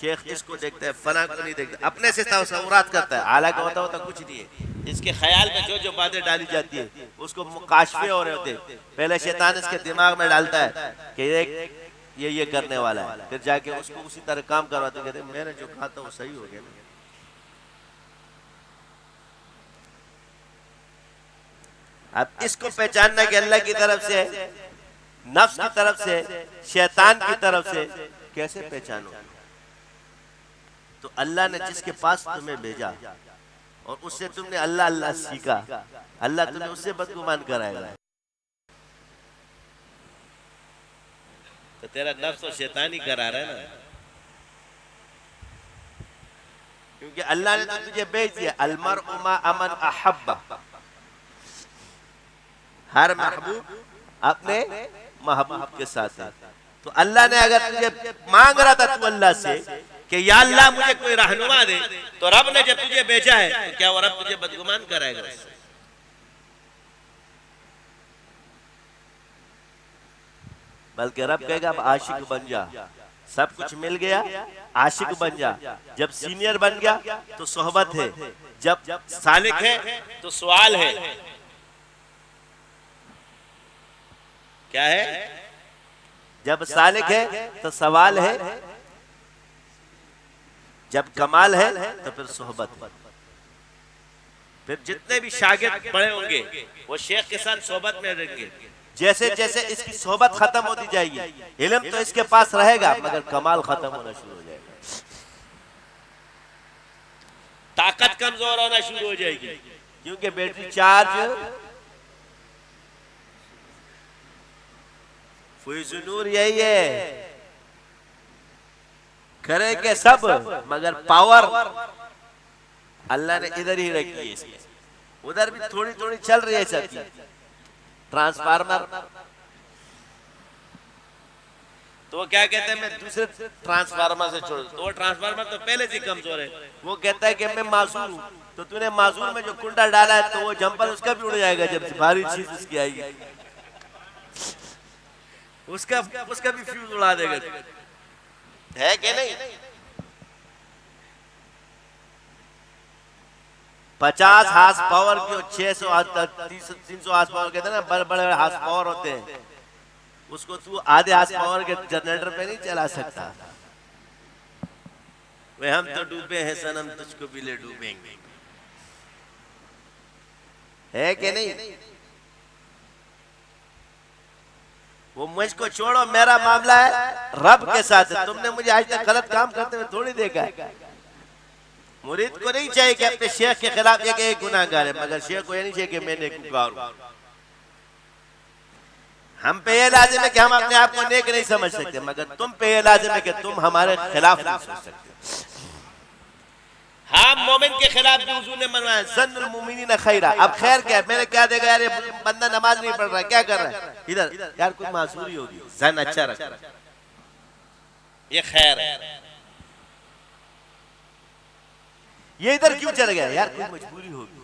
शेख इसको देखता है, फला को नहीं देखता, अपने से तसव्वुरात करता है, हालांकि होता होता कुछ नहीं है। इसके ख्याल में जो जो बातें डाली जाती है उसको मुकाशफे हो रहे होते। पहले शैतान इसके दिमाग में डालता है कि ये करने वाला है, फिर जाके उसको उसी तरह काम करवाते, कहते मैंने जो कहा था वो सही हो गया ना। अब इसको पहचानना कि अल्लाह की तरफ से, नफ्स की तरफ से, शैतान की तरफ से, कैसे पहचानो? तो अल्लाह ने जिसके पास तुम्हें भेजा और उससे तुमने अल्लाह अल्लाह सीखा, अल्लाह तुम्हें उससे बदगुमान कराएगा। तो तेरा नफ्स और शैतान ही करा रहा है ना, क्योंकि अल्लाह ने तो तुझे भेज दिया। अलमरउ मा अमन अहब्बा, हर महबूब अपने महबूब के साथ है। तो अल्लाह ने अगर तुझे मांग रहा था तू अल्लाह से कि या अल्लाह मुझे कोई रहनुमा दे, तो रब ने जब तुझे भेजा है तो क्या वो रब तुझे बदगुमान कराएगा? बल्कि रब कहेगा अब आशिक बन जा, सब कुछ मिल गया, आशिक बन जा। जब सीनियर बन गया तो सोहबत है, जब सालिक है तो सवाल है। क्या है? जब सालिक है तो सवाल है, जब कमाल है तो फिर सोहबत। फिर जितने भी शागिर्द बड़े होंगे वो शेख के साथ सोहबत में रहेंगे। जैसे जैसे इसकी सोहबत खत्म होती जाएगी, इल्म तो इसके पास रहेगा मगर कमाल खत्म होना शुरू हो जाएगा, ताकत कमजोर होना शुरू हो जाएगी, क्योंकि बैटरी चार्ज फुइज़ नूर यही है। करेंगे सब, मगर पावर अल्लाह ने इधर ही रखी है इसमें। उधर भी थोड़ी थोड़ी चल रही है सब चीज। ट्रांसफार्मर तो वो क्या कहते हैं, मैं दूसरे ट्रांसफार्मर से छोड़, तो वो ट्रांसफार्मर तो पहले से कमजोर है। वो कहता है कि मैं मासूर हूँ, तो तूने मासूर में जो कुंडा डाला है तो वो जंपर उसका भी उड़ जाएगा जब भारी चीज उसकी आएगी, उसका उसका भी फ्यूज उड़ा देगा। है कि नहीं? 50 हार्स पावर की 600 300 हार्स पावर कहते हैं ना, बड़े बड़े हार्स पावर होते हैं, उसको तू आधे हार्स पावर के जनरेटर पे नहीं चला सकता। वे हम तो डूबे हैं सनम, तुझको भी ले डूबेंगे। है कि नहीं? वो मुझको छोड़ो, मेरा मामला है रब के साथ। तुमने मुझे आज तक गलत काम करते हुए थोड़ी देखा है। मुरीद को नहीं चाहिए कि अपने शेख के खिलाफ एक गुनाहगार है, मगर शेख को ये नहीं चाहिए कि मैं नेकूकार हूं। हम पे ये लाजिम है कि हम अपने आप को नेक नहीं समझ सकते, मगर तुम पे ये लाजिम है कि तुम हमारे खिलाफ नहीं सोच सकते। हाँ, मोमिन के खिलाफ भी हुजूर ने मनवाया, ज़न्नुल मुमिनीन खैरा। अब खैर क्या, मैंने क्या देखा यार, ये बंदा नमाज नहीं पढ़ रहा, क्या कर रहा है इधर, यार कोई मासूरी होगी, जन अच्छा रखा, ये खैर है। ये इधर क्यों चल गया, यार कोई मजबूरी होगी।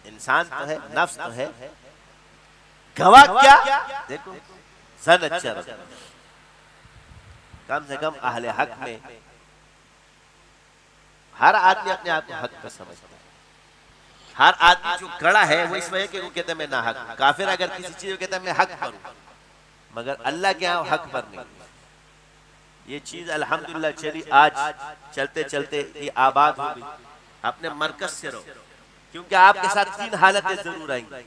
इंसान तो है, नफ्स तो है, गवाह क्या, देखो सन अच्छा रखो। कम से कम अहले हक में हर आदमी अपने आप को हक पर समझता है। हर आदमी जो खड़ा है वो इस वजह के वो कहता है मैं ना हक। काफिर अगर किसी चीज को कहता है मैं हक पर हूं, मगर अल्लाह के यहाँ हक पर नहीं। ये चीज अल्हम्दुलिल्लाह चली, आज चलते चलते ये आबाद हो गई। अपने मरकज से रहो, क्योंकि आपके साथ 3 हालतें जरूर आएंगी।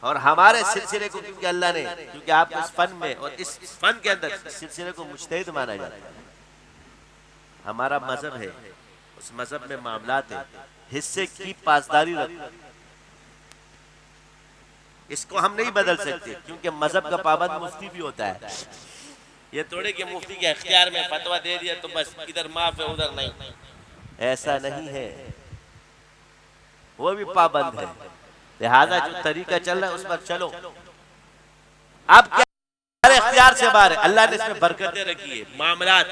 और हमारे सिलसिले को क्योंकि अल्लाह ने, क्योंकि आप इस फन में और इस फन के अंदर इस सिलसिले को मुज्तहिद माना जाता है। हमारा मजहब है, उस मजहब में मामलात है, हिस्से की पासदारी रखो। इसको हम नहीं बदल सकते, क्योंकि मजहब का पाबंद मुफ्ती भी होता है। ये थोड़े कि मुफ्ती के इख्तियार में फतवा दे दिया तो बस इधर माफ है उधर नहीं, ऐसा नहीं है। वो भी पाबंद है। लिहाजा जो तरीका चल रहा है उस पर चलो। अब क्या इख्तियार से बाहर है, अल्लाह ने इसमें बरकतें रखी है। मामलात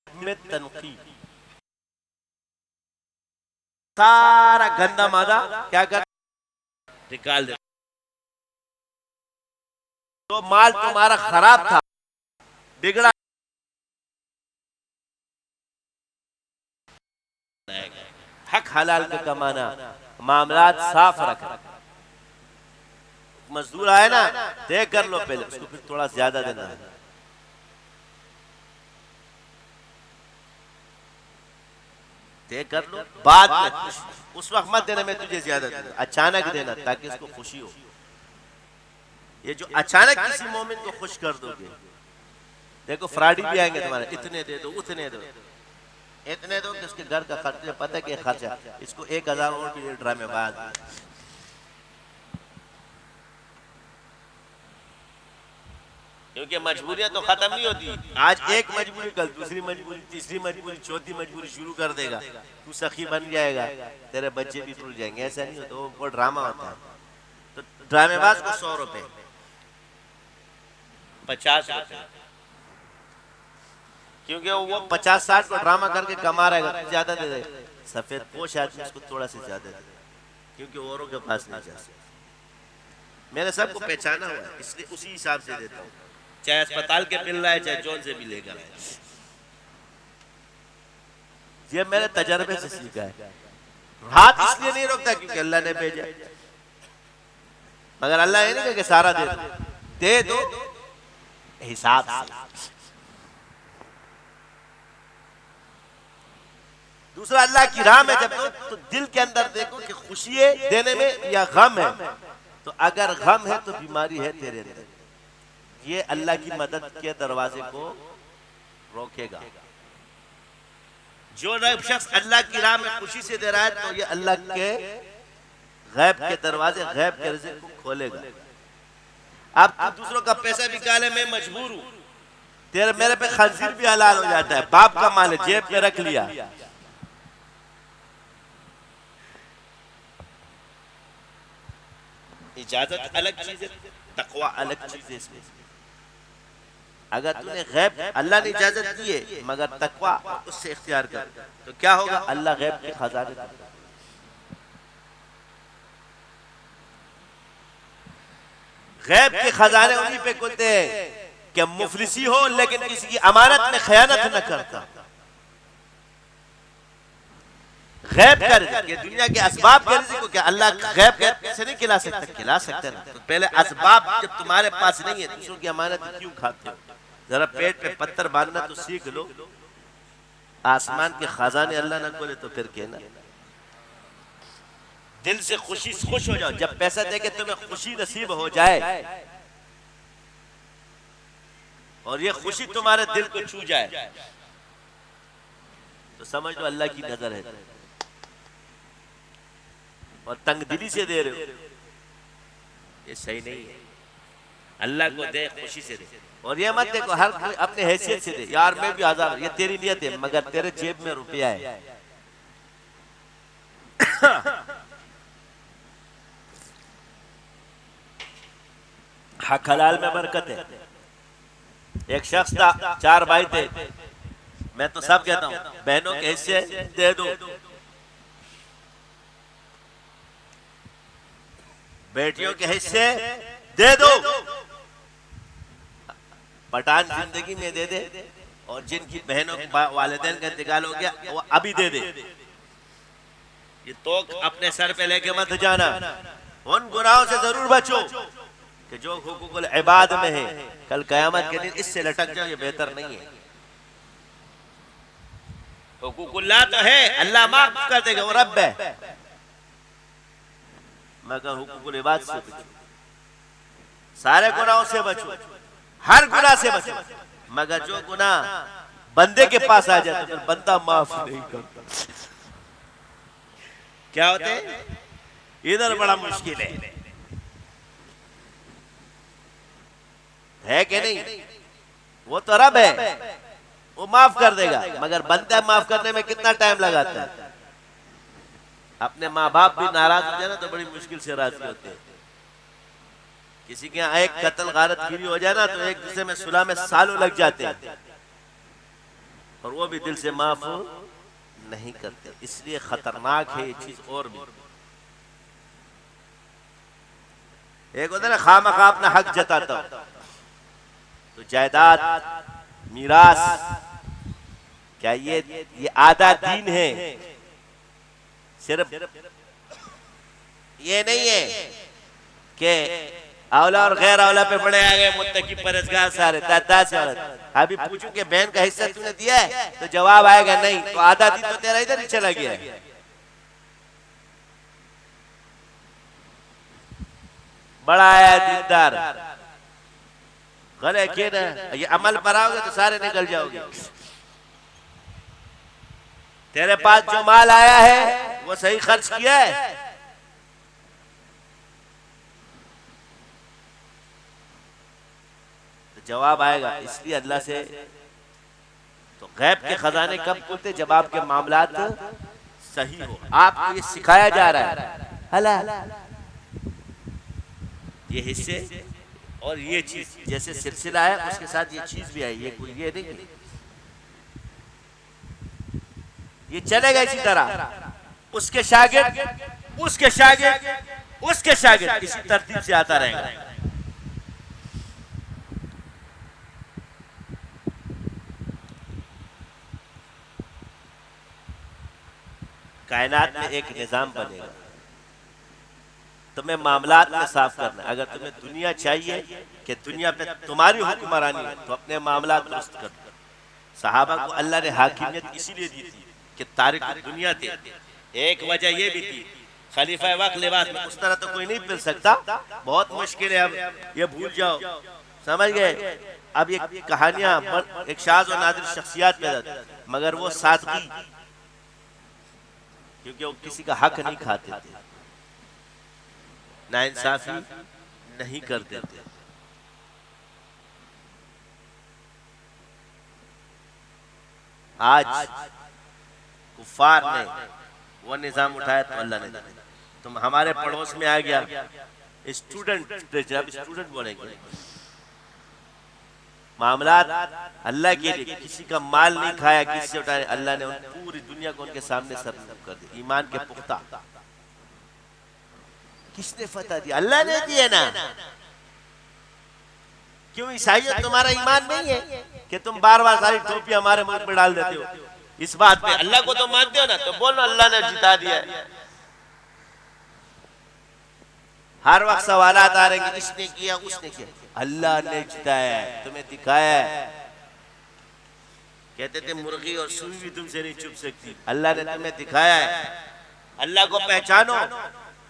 में तनकीद, सारा गंदा मादा क्या कर निकाल दे। तो माल तुम्हारा खराब था, बिगड़ा, हक हलाल का कमाना, मामलात साफ रखना। मजदूर आए ना, तय कर लो पहले, उसको फिर थोड़ा ज्यादा देना है। तय कर लो, बाद में उस वक्त मत देना मैं तुझे ज्यादा देना, अचानक देना ताकि इसको खुशी हो। ये जो अचानक किसी मोमिन को खुश कर दोगे, देखो फ्रॉडी भी आएंगे तुम्हारे, इतने दे दो उतने दो, इतने दो कि उसके घर का खर्चा, पता है कि खर्चा, इसको 1000 और के लिए ड्रामेबाज। क्योंकि मजबूरियां तो खत्म नहीं होती। आज एक मजबूरी, कल दूसरी मजबूरी, तीसरी मजबूरी, चौथी मजबूरी शुरू कर देगा। तू सखी बन जाएगा, तेरे बच्चे भी टूट जाएंगे। ऐसा नहीं होता, वो ड्रामा होता है। तो ड्रामेबाज को 100 रुपए, 50 रुपए, क्योंकि वो 50-60 को ड्रामा करके कमा रहेगा, तो ज्यादा दे दे। सफेद पोश आदमी उसको थोड़ा सा ज्यादा दे, क्योंकि औरों के पास नहीं जा सकता। मैंने सबको पहचाना हुआ है, इसलिए उसी हिसाब से देता हूँ। चाहे अस्पताल के मिल रहा है, चाहे जोन से मिलेगा। ये मेरे तजर्बे से सीखा है। हाथ इसलिए नहीं रोकता क्योंकि अल्लाह ने भेजा, मगर अल्लाह ये नहीं कहे कि सारा दे दो हिसाब से। दूसरा अल्लाह की राह में जब दो तो दिल के अंदर देखो कि खुशी है देने में या गम है। तो अगर गम है तो बीमारी है तेरे अंदर, ये अल्लाह की मदद के दरवाजे को रोकेगा। जो शख्स अल्लाह की राह में खुशी से दे रहा है तो ये अल्लाह के गैब के दरवाजे, गैब के रिज़्क़ को खोलेगा। अब तू दूसरों का पैसा निकाले, मैं मजबूर हूं, तेरे मेरे पे खंजीर भी हलाल हो जाता है, बाप का माल है जेब में रख लिया। इजाजत अलग चीज है, तकवा अलग चीज है। इसमें अगर तूने गैब, अल्लाह ने इजाजत दी है मगर तकवा उससे इख्तियार कर तो क्या होगा, अल्लाह गैब के खजाने देता है। गैब के खजाने उन्हीं पे खुलते हैं कि मुफलिसी हो लेकिन किसी की अमानत में खयानत न करता। गैब का रिज़्क़, ये दुनिया के असबाब के रिज़्क़ को क्या अल्लाह गैब से नहीं खिला सकता? खिला सकते ना। तो पहले असबाब जब तुम्हारे पास नहीं है, दूसरों की अमानत क्यों खाते हो? जरा पेट पे पत्थर बांधना तो सीख लो। आसमान के खजाने अल्लाह न खोले तो फिर कहना। दिल से खुश हो जाओ, जब पैसा देके तुम्हें खुशी नसीब हो जाए और ये खुशी तुम्हारे दिल को छू जाए तो समझ लो अल्लाह की नजर है और तंगदिली से दे रहे हो, ये सही नहीं है। अल्लाह को दे, खुशी से दे। और ये मत देखो हर कोई अपने हैसियत से दे, यार मैं भी आजाद, ये तेरी नियत है मगर तेरे जेब में रुपया है। हक हलाल में बरकत है। एक शख्स था, 4 भाई थे, मैं तो सब कहता हूं बहनों के हिस्से दे दो, बेटियों के हिस्से दे दो। पठान जिंदगी में दे दे और जिनकी बहनों के वालिदैन का इंतकाल हो गया वो अभी दे दे। ये तो अपने सर पे लेके मत जाना, उन गुनाहों से जरूर बचो कि जो हुकूकुल इबाद में है। कल कयामत के दिन इससे लटक जाओ, ये बेहतर नहीं है। हुकूकुल्लाह तो है, अल्लाह माफ कर देगा, वो रब है, मगर हुकूकुल इबाद से बचो, सारे गुनाहों से बचो, हर गुनाह से बचो। मगर जो गुनाह बंदे के पास आ जाए तो फिर बंदा माफ नहीं करता। क्या होते हैं? इधर बड़ा मुश्किल है कि नहीं? वो तो रब है, वो माफ कर देगा, मगर बंदा माफ करने में कितना टाइम लगाता है। अपने माँ बाप भी नाराज हो जाए ना तो बड़ी मुश्किल से राजी होते हैं। किसी के यहाँ एक कत्ल गारत गिरी हो जाए ना तो एक दूसरे में सुलह में सालों लग जाते हैं और वो भी दिल से माफ नहीं करते। इसलिए खतरनाक है ये चीज। और भी एक होता है ना, खामखा अपना हक जताता तो जायदाद मीरास, क्या ये आधा दीन है? सिर्फ ये नहीं है कि औला और गैर औला पे बड़े आ गए मुत्तकी परहेजगार सारे दादा से औरत। अभी पूछूं कि बहन का हिस्सा तूने दिया है तो जवाब आएगा नहीं, तो आधा दिन तो तेरा इधर ही चला गया है। बड़ा आया दीनदार, गले के ना ये अमल पर आओगे तो सारे निकल जाओगे। तेरे पास जो माल आया है वो सही खर्च किया है? जवाब आएगा। इसलिए अल्लाह से तो गैब के खजाने कब खुलते? जब आपके मामलात सही हो। आपको ये सिखाया जा रहा है हलाल, ये हिस्से और ये चीज जैसे सिलसिला है उसके साथ ये चीज भी आई। ये कोई ये नहीं, ये चलेगा इसी तरह। उसके शागिर्द उसके शागिर्द उसके शागिर्द इसी तरतीब से आता रहेगा। कायनात में एक निजाम बनेगा। तुम्हें मामलात में साफ करना। अगर तुम्हें दुनिया चाहिए कि दुनिया पे तुम्हारी हुक्मरानी है तो अपने मामलात दुरुस्त कर। सहाबा को अल्लाह ने हाकिमियत इसीलिए दी थी कि तारिक दुनिया थे। एक वजह ये भी थी खलीफा वक्त लिबास में उस तरह तो कोई नहीं पहन सकता, बहुत मुश्किल है। अब ये भूल जाओ, समझ गए। अब ये कहानियां एक शाज और नादिर शख्सियत पैदा, मगर वो सादगी, क्योंकि वो किसी का हक नहीं खाते थे, नाइंसाफी नहीं करते थे। आज कुफार ने वो निजाम उठाया तो अल्लाह ने, तुम हमारे पड़ोस में आ गया स्टूडेंट बोलेंगे, मामलात अल्लाह के लिए, किसी का माल नहीं खाया, किसी से उठाया, अल्लाह ने पूरी दुनिया को उनके सामने सरनब कर दिया। ईमान के पुख्ता किसने फतह दिया? अल्लाह ने दिया ना। क्यों ईसाइयत तुम्हारा ईमान नहीं है कि तुम बार बार सारी टोपी हमारे मुंह में डाल देते हो? इस बात पे अल्लाह को तो मानते हो ना, तो बोलो अल्लाह ने जिता दिया है। हर वक्त सवालात आ रहे हैं, इसने किया उसने किया, अल्लाह ने जिताया है, तुम्हें दिखाया है। कहते थे मुर्गी और सुई भी तुमसे नहीं छुप सकती, अल्लाह ने तुम्हें दिखाया है। अल्लाह को पहचानो।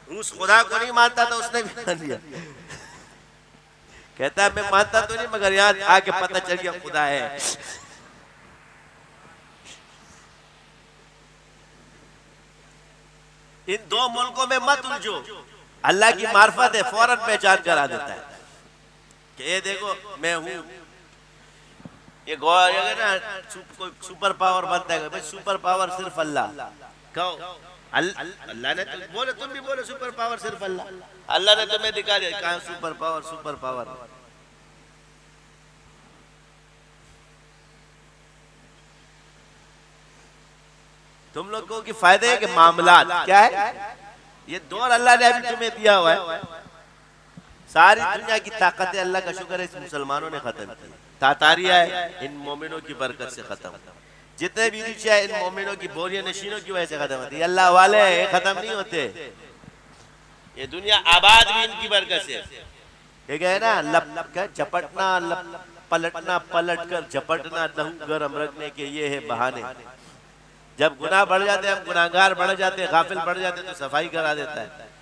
रूस खुदा को नहीं मानता था, उसने भी मान लिया। कहता है मैं मानता तो नहीं, मगर यहाँ आके पता चल गया खुदा है। इन दो मुल्कों में मत उलझो, अल्लाह की मार्फत है, फौरन पहचान करा देता है कि ये देखो मैं हूं। ये ना कोई सुपर पावर बनता है, भाई सुपर पावर सिर्फ अल्लाह। कहो अल्लाह ने बोले, तुम भी बोले सुपर पावर सिर्फ अल्लाह। अल्लाह ने तुम्हें दिखा दिया, कहां सुपर पावर? सुपर पावर तुम लोगों की फायदे है कि मामलात क्या है? ये दौर अल्लाह ने अभी तुम्हें दिया हुआ है। सारी दुनिया की ताकतें अल्लाह का शुक्र है इस मुसलमानों ने खत्म की। तातारिया है इन मोमिनों की बरकत से खत्म, जितने भी रिच है इन मोमिनों की बोरिया नशीनों की वजह से खत्म होती है। अल्लाह वाले ये खत्म नहीं होते, ये दुनिया आबाद भी इनकी बरकत से। ये गए ना लप कर झपटना, पलटना, पलट कर झपटना, लहू गरम रखने के ये है बहाने। जब गुनाह बढ़ जाते हैं, हम गुनाहगार बढ़ जाते हैं, गाफिल बढ़ जाते हैं, तो सफाई करा देता है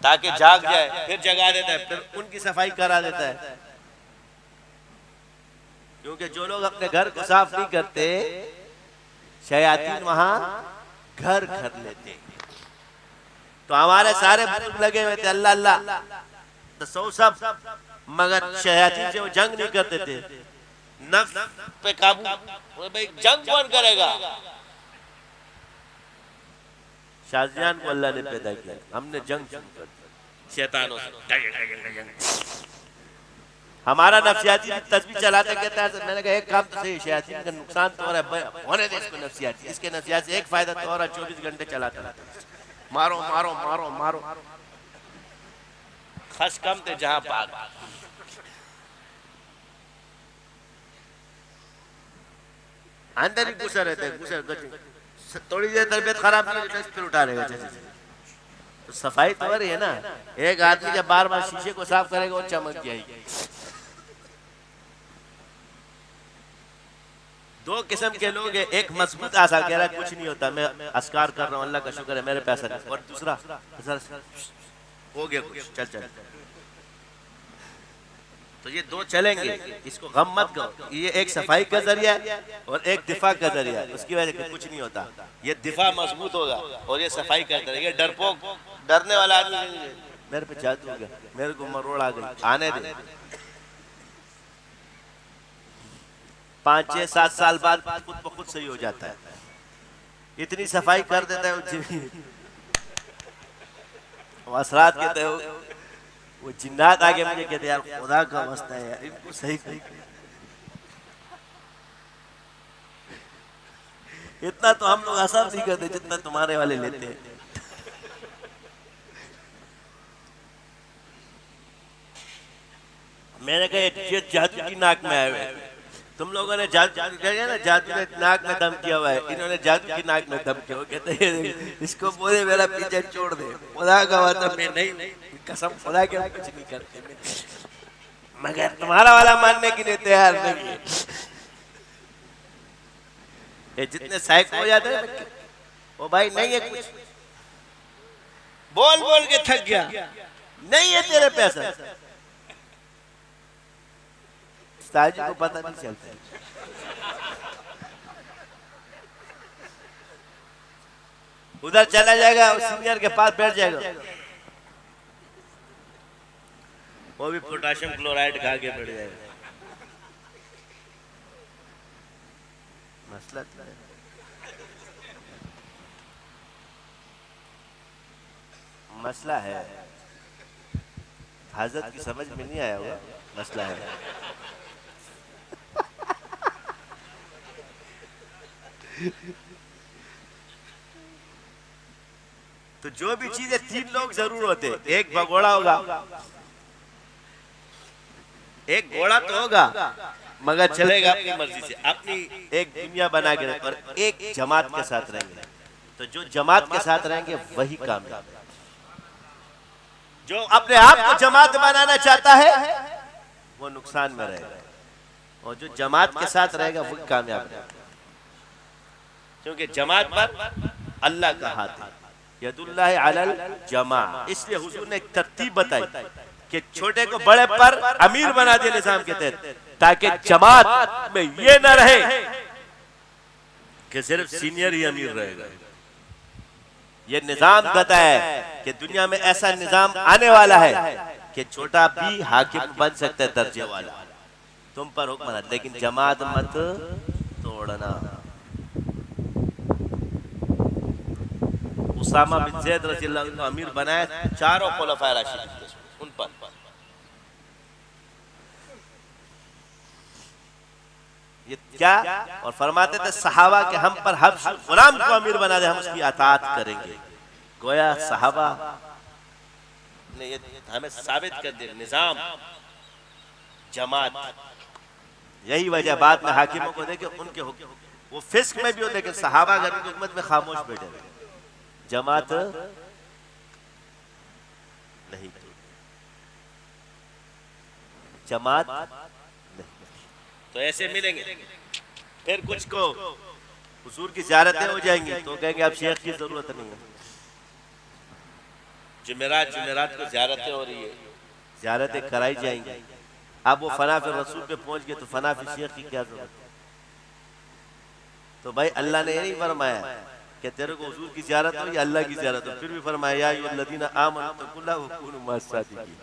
ताकि जाग जाए, फिर जगा देता है, फिर उनकी सफाई करा देता है। क्योंकि जो लोग अपने घर को साफ नहीं करते, शयातीन वहां घर कर लेते। तो हमारे सारे बुजुर्ग लगे हुए थे अल्लाह अल्लाह तो सौ सब, मगर शयातीन से वो जंग नहीं करते थे। नफ्स पे काबू, भाई जंग कौन करेगा? शाहजहान को अल्लाह ने पैदा किया, हमने जंग शुरू कर दी शैतानों से। हमारा नफ्सियाती तस्वीर चलाता कहता है, मैंने कहा एक काम तो सही, शयातीन का नुकसान तो हो रहा है, होने दे इसको नफ्सियाती, इसके नफ्सियात से एक फायदा तो हो रहा है, 24 घंटे चलाता रहता है, मारो मारो मारो मारो। खस कम थे जहां पाक, अंदर ही घुसा रहता है, घुसा थोड़ी देर तबियत खराब नहीं होती फिर उठा रहेगा। तो सफाई तो हो रही है ना। एक आदमी जब बार बार शीशे को साफ करेगा वो चमक जाएगी। दो किस्म के लोग हैं, एक मजबूत आशा कह रहा है कुछ नहीं होता, मैं अस्कार कर रहा हूँ, अल्लाह का शुक्र है मेरे पैसा नहीं, और दूसरा हो गया कुछ, चल चल। तो ये दो चलेंगे, इसको गम मत करो। ये एक सफाई का जरिया है और एक दिफा का जरिया है, उसकी वजह से कुछ नहीं होता। ये दिफा मजबूत होगा और ये सफाई का जरिया। डरपोक, डरने वाला आदमी, मेरे पे जादू हो गया, मेरे को मरोड़ आ गई, आने दे। 5, 6, 7 साल बाद खुद ब खुद सही हो जाता है। इतनी सफाई कर देता है वो असरात कहते हैं, वो जिन्नात आगे मुझे कहते यार खुदा का वास्ता है यार इनको सही कर। इतना तो हम लोग असर नहीं करते जितना तुम्हारे वाले लेते हैं। मैंने कहा ये जादू की नाक में आए हुए, तुम लोगों ने जादू ना, जादू ने नाक में दम किया हुआ है, इन्होंने जादू की नाक में दम किया। कहते हैं इसको बोले मेरा पीछे छोड़ दे, खुदा का वास्ता मैं नहीं, कसम खुदा के कुछ नहीं करते, मगर तुम्हारा वाला मानने की नहीं तैयार नहीं। ये जितने साइक हो जाते हैं वो भाई नहीं है कुछ, बोल बोल के थक गया, नहीं है तेरे पैसा। उस्ताद को पता नहीं चलता। उधर चला जाएगा, उस सीनियर के पास बैठ जाएगा, वो भी पोटाशियम क्लोराइड खा के बैठ जाएगा। मसला तो है। मसला है, हजरत की समझ में नहीं आया होगा, मसला है। तो जो भी चीजें तीन लोग जरूर होते, एक भगोड़ा होगा, एक घोड़ा तो होगा मगर चलेगा अपनी मर्जी से, अपनी एक दुनिया बना के, और एक जमात के साथ रहेंगे। तो जो जमात के साथ रहेंगे वही कामयाब है। जो अपने आप को जमात बनाना चाहता है वो नुकसान में रहेगा, और जो जमात के साथ रहेगा वही कामयाब रहेगा। क्योंकि जमात पर अल्लाह का हाथ है, यदुल्लाह अलल जमा। इसलिए हुजूर ने एक तरतीब बताई कि छोटे को बड़े पर अमीर बना दिया निजाम के तहत, ताकि जमात में ये न रहे कि सिर्फ सीनियर ही अमीर रहेगा। ये निजाम कहता है कि दुनिया में ऐसा निजाम आने वाला है कि छोटा भी हाकिम बन सकता है दर्जे वाला, तुम पर हुक्म है, लेकिन जमात मत तोड़ना। उसामा बिन ज़ैद रज़ियल्लाहु अन्हु अमीर बनाए चारों खुलफाए राशिदीन, उन पर ये क्या, और फरमाते थे सहाबा के हम पर हर गुलाम को अमीर बना दे हम उसकी अताअत करेंगे। गोया सहाबा ने ये हमें साबित कर दिया निजाम जमात। यही वजह बाद में हाकिमों को देखे उनके वो फिस्क में भी हो, लेकिन सहाबा अगर उनकी हुकूमत में खामोश बैठे, जमात नहीं, जमात नहीं। तो ऐसे मिलेंगे, फिर कुछ को हुजूर की ज़ियारतें हो जाएंगी तो कहेंगे अब शेख की जरूरत नहीं है। जुमेरात को ज़ियारतें हो रही है, ज़ियारतें कराई जाएंगी। अब वो फना फिर रसूल पे पहुंच गए तो फना फिर शेख की क्या जरूरत। तो भाई अल्लाह ने ये नहीं फरमाया कि तेरे को हुजूर की ज़ियारत हो या अल्लाह की ज़ियारत हो, फिर भी फरमाया या अय्युहल्लज़ीना आमनू तक़ुल्लाह व कूनू मअस सादिक़ीन।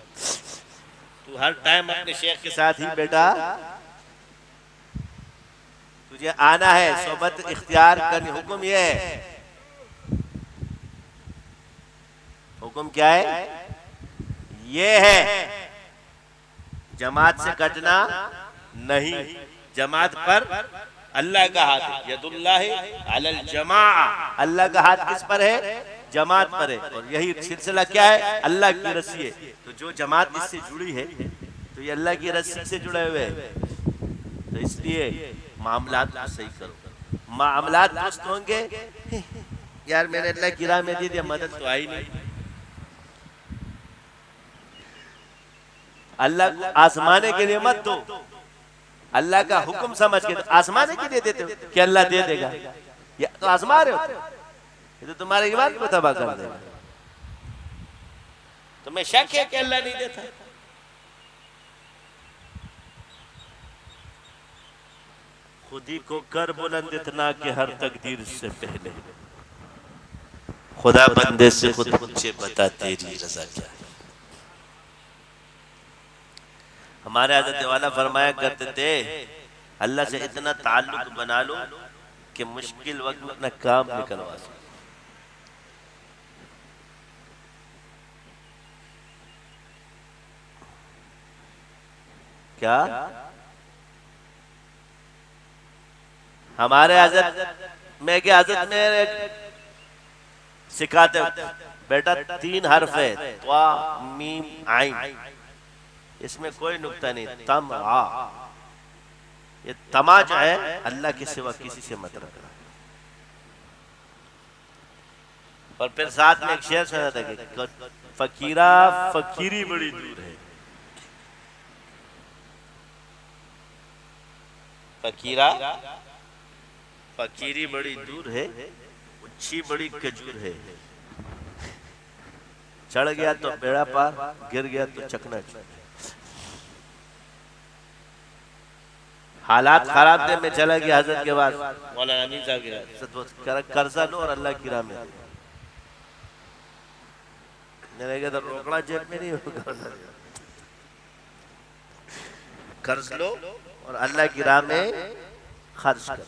तू हर टाइम अपने शेख के साथ ही बेटा, तुझे आना है, सोबत इख्तियार करनी। हुक्म ये है, हुक्म क्या है, ये है जमात से कटना नहीं। जमात पर अल्लाह का हाथ है, यदुल्लाह अलल जमा। अल्लाह का हाथ किस पर है, जमात पर है, और यही सिलसिला क्या है, अल्लाह की रस्सी है। तो जो जमात इससे जुड़ी है तो ये अल्लाह की रस्सी से जुड़े हुए हैं। तो इसलिए मामलात को सही करो, मामलात दुरुस्त होंगे। यार मैंने अल्लाह की राह में दे दिया, मदद तो आई नहीं। अल्लाह को आजमाने के लिए मत दो, अल्लाह का हुक्म समझ के आजमाने के लिए देते हो कि अल्लाह दे देगा, या तो आजमा रहे हो, ये तो तुम्हारे ईमान को तबाह कर देगा। तुम्हें शक है कि अल्लाह नहीं देता, खुद ही को कर बुलंद इतना कि हर तकदीर से पहले खुदा बंदे से खुद पूछे बता तेरी रजा क्या है। हमारे हज़रत वाला फरमाया करते थे अल्लाह से इतना ताल्लुक बना लो कि मुश्किल वक्त में अपना काम निकलवा सको। क्या हमारे हज़रत में के हज़रत में सिखाते बेटा 3 हर्फ है, त्वा मीम आइन, इसमें कोई नुक्ता नहीं। तम आ, ये तमा जो है अल्लाह के सिवा किसी से मत रखना। और फिर साथ में एक शेर सुना था कि फकीरा फकीरी बड़ी दूर है, फकीरा फकीरी बड़ी दूर है, उच्छी बड़ी खजूर है। चढ़ गया तो बेड़ा पार, गिर गया तो चकनाचूर। हालात खराब थे, मैं चला गया हजरत के बाद, मौलाना अमीन साहब के कर्जा लो और अल्लाह की राह में। मैंने कहा तो रोकड़ा जेब में नहीं होगा, कर्ज लो और अल्लाह की राह में खर्च कर।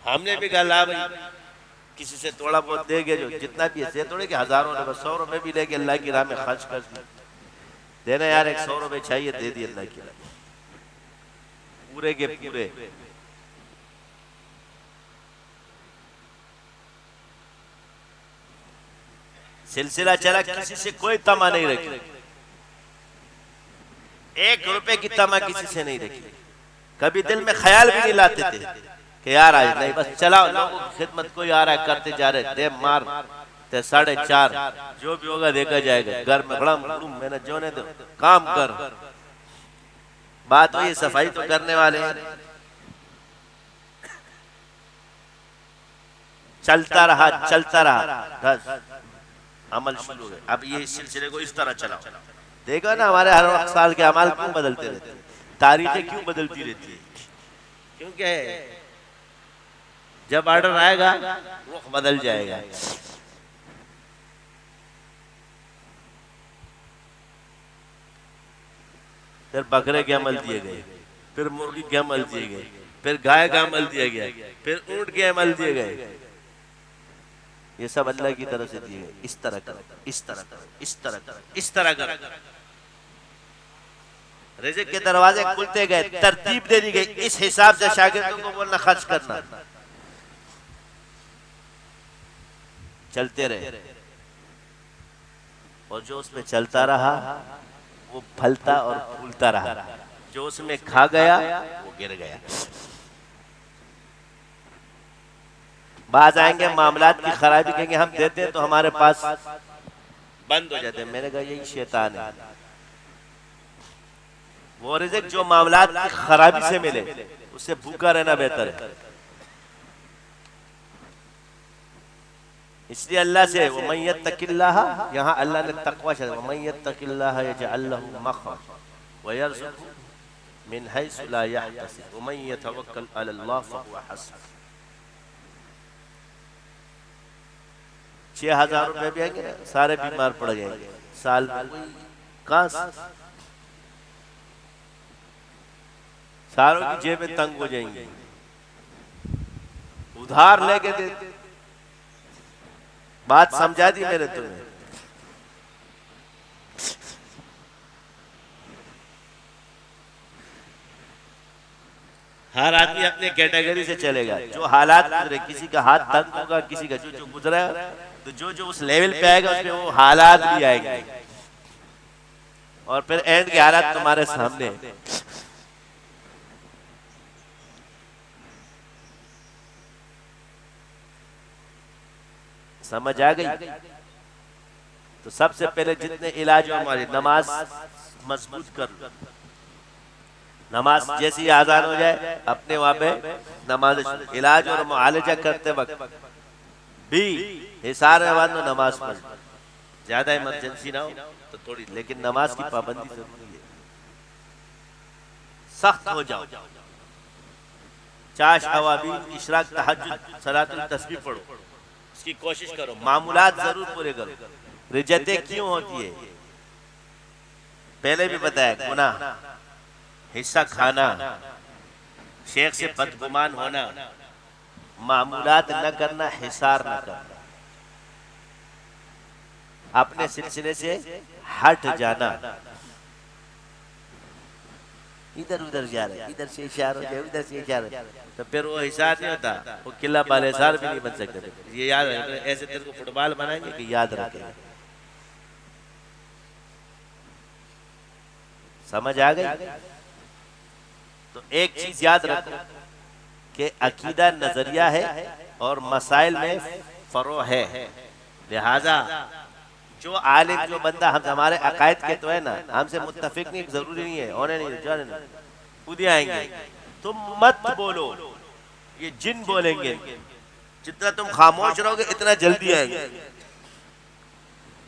हमने भी कहा ला भाई, किसी से थोड़ा बहुत देंगे, जो जितना भी है थोड़े के हजारों ने, बस 100 रुपए भी लेके अल्लाह की राह में खर्च कर दिए। देना यार, 100 रुपए चाहिए, दे दिए अल्लाह की राह में, पूरे के पूरे। सिलसिला चला, किसी से कोई तमा नहीं रखी, 1 रुपए की तमा किसी से नहीं रखी। कभी दिल में ख्याल भी नहीं लाते थे कि यार आज नहीं, बस चलाओ, लोगों की खिदमत, कोई आ रहा है करते जा रहे, दे मार ते 4.5 जो भी होगा देखा जाएगा। घर में खड़ा मैंने जोने दो, काम कर। बात वही, सफाई तो करने वाले हैं। चलता रहा बस, अमल शुरू है। अब ये सिलसिले को इस तरह चलाओ। देखो ना, हमारे हर साल के अमल क्यों बदलते रहते हैं, तारीखें क्यों बदलती रहती है? क्योंकि जब ऑर्डर आएगा रुख बदल जाएगा। फिर बकरे के अमल दिए गए, फिर मुर्गी के अमल दिए गए, फिर गाय का अमल दिया गया, फिर ऊंट के अमल दिए गए। ये सब अल्लाह की तरफ से दिए गए। इस तरह करो, इस तरह करो, इस तरह करो, इस तरह करो। रिज़्क़ के दरवाजे खुलते गए, तरतीब दे दी गई, इस हिसाब से शागिर्दों को बोलना, खर्च करना, चलते रहे। और जो उसमें चलता रहा वो फलता और फूलता रहा, जो उसमें खा गया वो गिर गया। बाज आएंगे मामलात की खराबी, कहेंगे हम देते हैं तो हमारे पास बंद हो जाते हैं। मैंने कहा यही शैतान है। वो रिज़्क़ जो मामलात की खराबी से मिले, उससे भूखा रहना बेहतर है। इसलिए अल्लाह से वमन यत्तकिल्लाह, यहाँ अल्लाह ने तकवा शर्त, वमन यत्तकिल्लाह यजअल लहू मखरज व यरज़ुक़हु मिन हैसु ला यहतसिब वमन यतवक्कल अलल्लाह फहुव हस्बुह। 6000 रुपए भी आएंगे ना, सारे बीमार पड़ जाएंगे साल में, कहां सारों की जेबें तंग हो जाएंगी। उधार लेके दे, बात समझा दी मैंने तुम्हें। हर आदमी अपने कैटेगरी से चलेगा, जो हालात गुजरे, किसी का हाथ तंग होगा, किसी का जो गुजरा, तो जो उस लेवल पे आएगा उसमें वो हालात भी आएंगे, और फिर एंड के हालात तुम्हारे सामने। समझ आ गई? तो सबसे पहले जितने इलाज हो हमारी, नमाज मजबूत कर लो। नमाज जैसी आजान हो जाए, अपने वहां पे नमाज, इलाज और मुआलजा करते वक्त भी हिसार में बांधो, नमाज पढ़। ज्यादा इमरजेंसी ना हो तो थोड़ी, लेकिन नमाज की पाबंदी जरूरी है। सख्त हो जाओ, चाश अवाबीन, इशराक, तहज्जुद, सलातुल तस्बीह पढ़ो, उसकी कोशिश करो। मामूलात जरूर पूरे करो। रिजतें क्यों होती है पहले भी बताया, गुनाह, हिस्सा खाना, शेख से बदगुमान होना, मामूलात न करना, हिसार न करना, अपने सिलसिले से हट जाना। इधर उधर जा रहे, इधर से इशारा हो जाए, उधर से इशारा, तो फिर वो हिसार नहीं होता, वो किला बालेसार भी नहीं बन सकते। ये याद रखे, ऐसे तेरे को फुटबॉल बनाएंगे कि याद रखेंगे। समझ आ गई? तो एक चीज याद रखो कि अकीदा नजरिया है और मसाइल में फरो है। लिहाजा जो आलिम, जो बंदा हम हमारे अकायद के तो है ना, हमसे मुत्तफिक नहीं, जरूरी नहीं है, होने नहीं, जाने नहीं, खुद ही आएंगे। तुम मत बोलो ये जिन बोलेंगे, जितना तुम खामोश रहोगे इतना जल्दी आएंगे।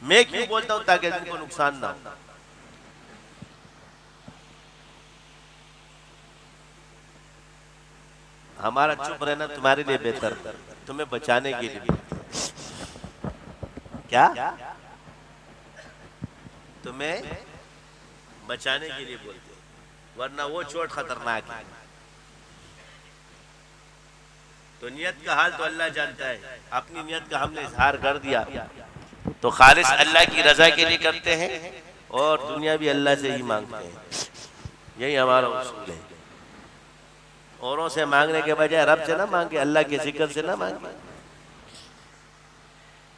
मैं क्यों बोलता हूं? ताकि इनको नुकसान ना हो। हमारा चुप रहना तुम्हारे लिए बेहतर, तुम्हें बचाने के लिए। क्या? तुम्हें बचाने के लिए बोलते हो, वरना वो चोट खतरनाक है। तो नियत का हाल तो अल्लाह जानता है। अपनी नियत का हमने इजहार कर दिया तो खालिस अल्लाह की रजा के लिए करते हैं और दुनिया भी अल्लाह से ही मांगते हैं। यही हमारा उसूल है। औरों से मांगने के बजाय रब से ना मांगे, अल्लाह के जिक्र से ना मांगे।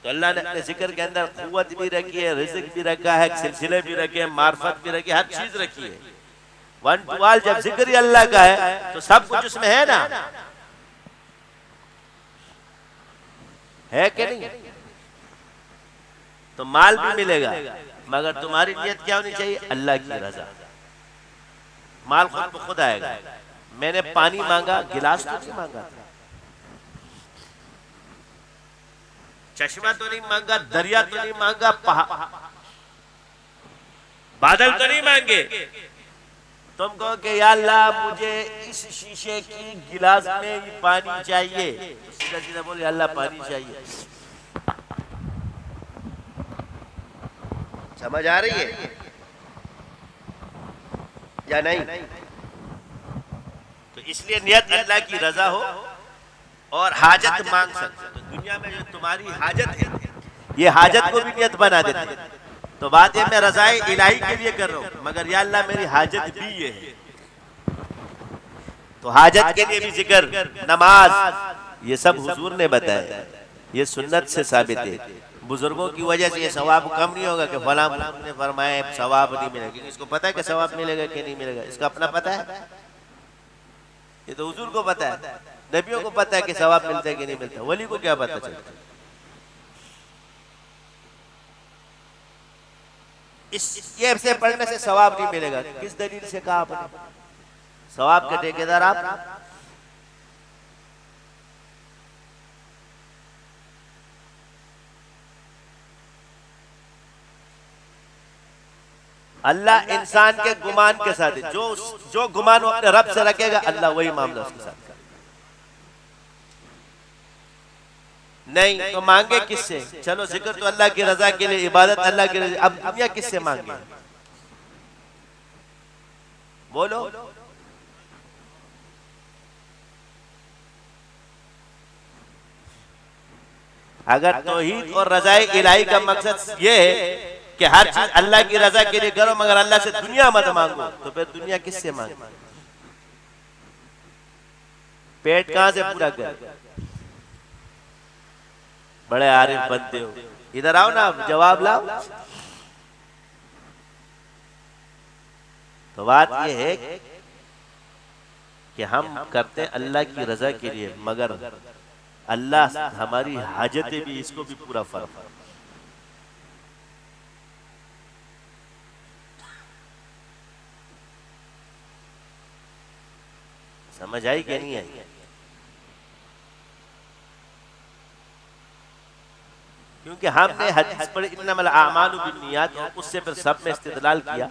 तो अल्लाह ने अपने जिक्र के अंदर कुव्वत भी रखी है, रिज़्क भी रखा है, सिलसिले भी रखे हैं, मार्फत भी रखी है, हर चीज रखी है। वन टू ऑल जब जिक्र ही अल्लाह का है तो सब कुछ उसमें है ना, है कि नहीं? तो माल भी मिलेगा, मगर तुम्हारी नियत क्या होनी चाहिए? अल्लाह की रजा। माल खुद ब खुद आएगा। मैंने पानी मांगा, गिलास तो नहीं मांगा था, चश्मा तो नहीं मांगा, दरिया तो नहीं मांगा, बादल तो नहीं मांगे। तुम कहो कि या अल्लाह मुझे इस शीशे की गिलास में पानी चाहिए, सीधा सीधा बोले अल्लाह पानी चाहिए। समझ आ रही है या नहीं? तो इसलिए नियत अल्लाह की रजा हो और हाजत मांग सकते। तो दुनिया में जो तुम्हारी हाजत है, ये हाजत को भी नियत बना देते। तो बात है मैं रजाए इलाही के लिए कर रहा हूं, मगर या अल्लाह मेरी हाजत भी ये है। तो हाजत के लिए भी जिक्र, नमाज, ये सब हुजूर ने बताया, ये सुन्नत से साबित है। बुजुर्गों की वजह से ये सवाब कम नहीं होगा कि फलां ने फरमाया सवाब नहीं मिलेगा, क्योंकि इसको पता है कि सवाब मिलेगा कि नहीं मिलेगा, इसका अपना पता है। ये तो हुजूर को पता है, नबियों को पता है कि सवाब मिलता है कि नहीं मिलता, वली को क्या पता चलता? ये से पढ़ने से सवाब नहीं मिलेगा, किस दलील से कहा आपने? सवाब के ठेकेदार आप। अल्लाह इंसान के गुमान के साथ है। जो गुमान वो अपने रब से रखेगा, अल्लाह वही मामला उसके साथ करेगा। नहीं तो मांगे किससे? चलो जिक्र तो अल्लाह की रजा के लिए, इबादत अल्लाह की रजा, अब दुनिया किससे मांगे? बोलो। अगर तौहीद और रजाए इलाही का मकसद ये है कि हर चीज अल्लाह की रजा के लिए करो मगर अल्लाह से दुनिया मत मांगो, तो फिर दुनिया किससे मांगे? पेट कहां से पूरा कर? बड़े आरिफ बनते हो, इधर आओ ना, जवाब लाओ। तो बात यह है कि हम करते हैं अल्लाह की रजा के लिए, मगर अल्लाह हमारी हाजतें भी, इसको भी पूरा फर्क। समझ आई कि नहीं आई? क्योंकि हमने हदीस पढ़ी इन्नमल आमालु बिन्नियात, और उससे फिर सब में इस्तिदलाल किया।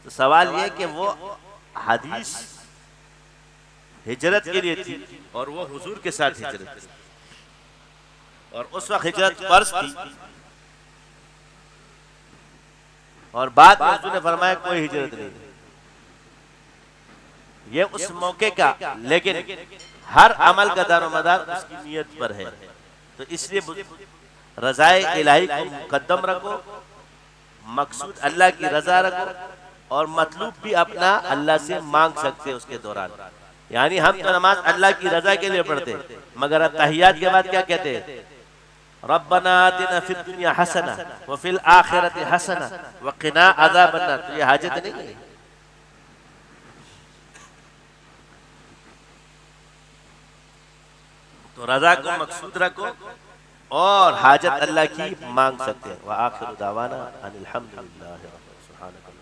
तो सवाल ये कि वो हदीस हिजरत के लिए थी और वो हुजूर के साथ हिजरत थी, और उस वक्त हिजरत फर्ज थी, और बाद में हुजूर ने फरमाया कोई हिजरत नहीं। ये उस मौके का, लेकिन हर अमल का दारोमदार उसकी नियत पर है। तो इसलिए रजाए इलाही को मुकद्दम रखो, मकसूद अल्लाह की रजा रखो, और मतलूब भी अपना अल्लाह से मांग सकते हैं उसके दौरान। यानी हम तो नमाज अल्लाह की रजा के लिए पढ़ते, मगर तहियात के बाद क्या कहते हैं? रब्बना आतिना फिद दुनिया हसना व फिल आखिरति हसना व क़िना अज़ाबन्नार। तो ये हाजत नहीं है? तो रजा को मकसूद रखो और हाजत अल्लाह की मांग सकते हैं। व आखिरु दावाना अनिल हम्दुलिल्लाहि रब्बिल आलमीन।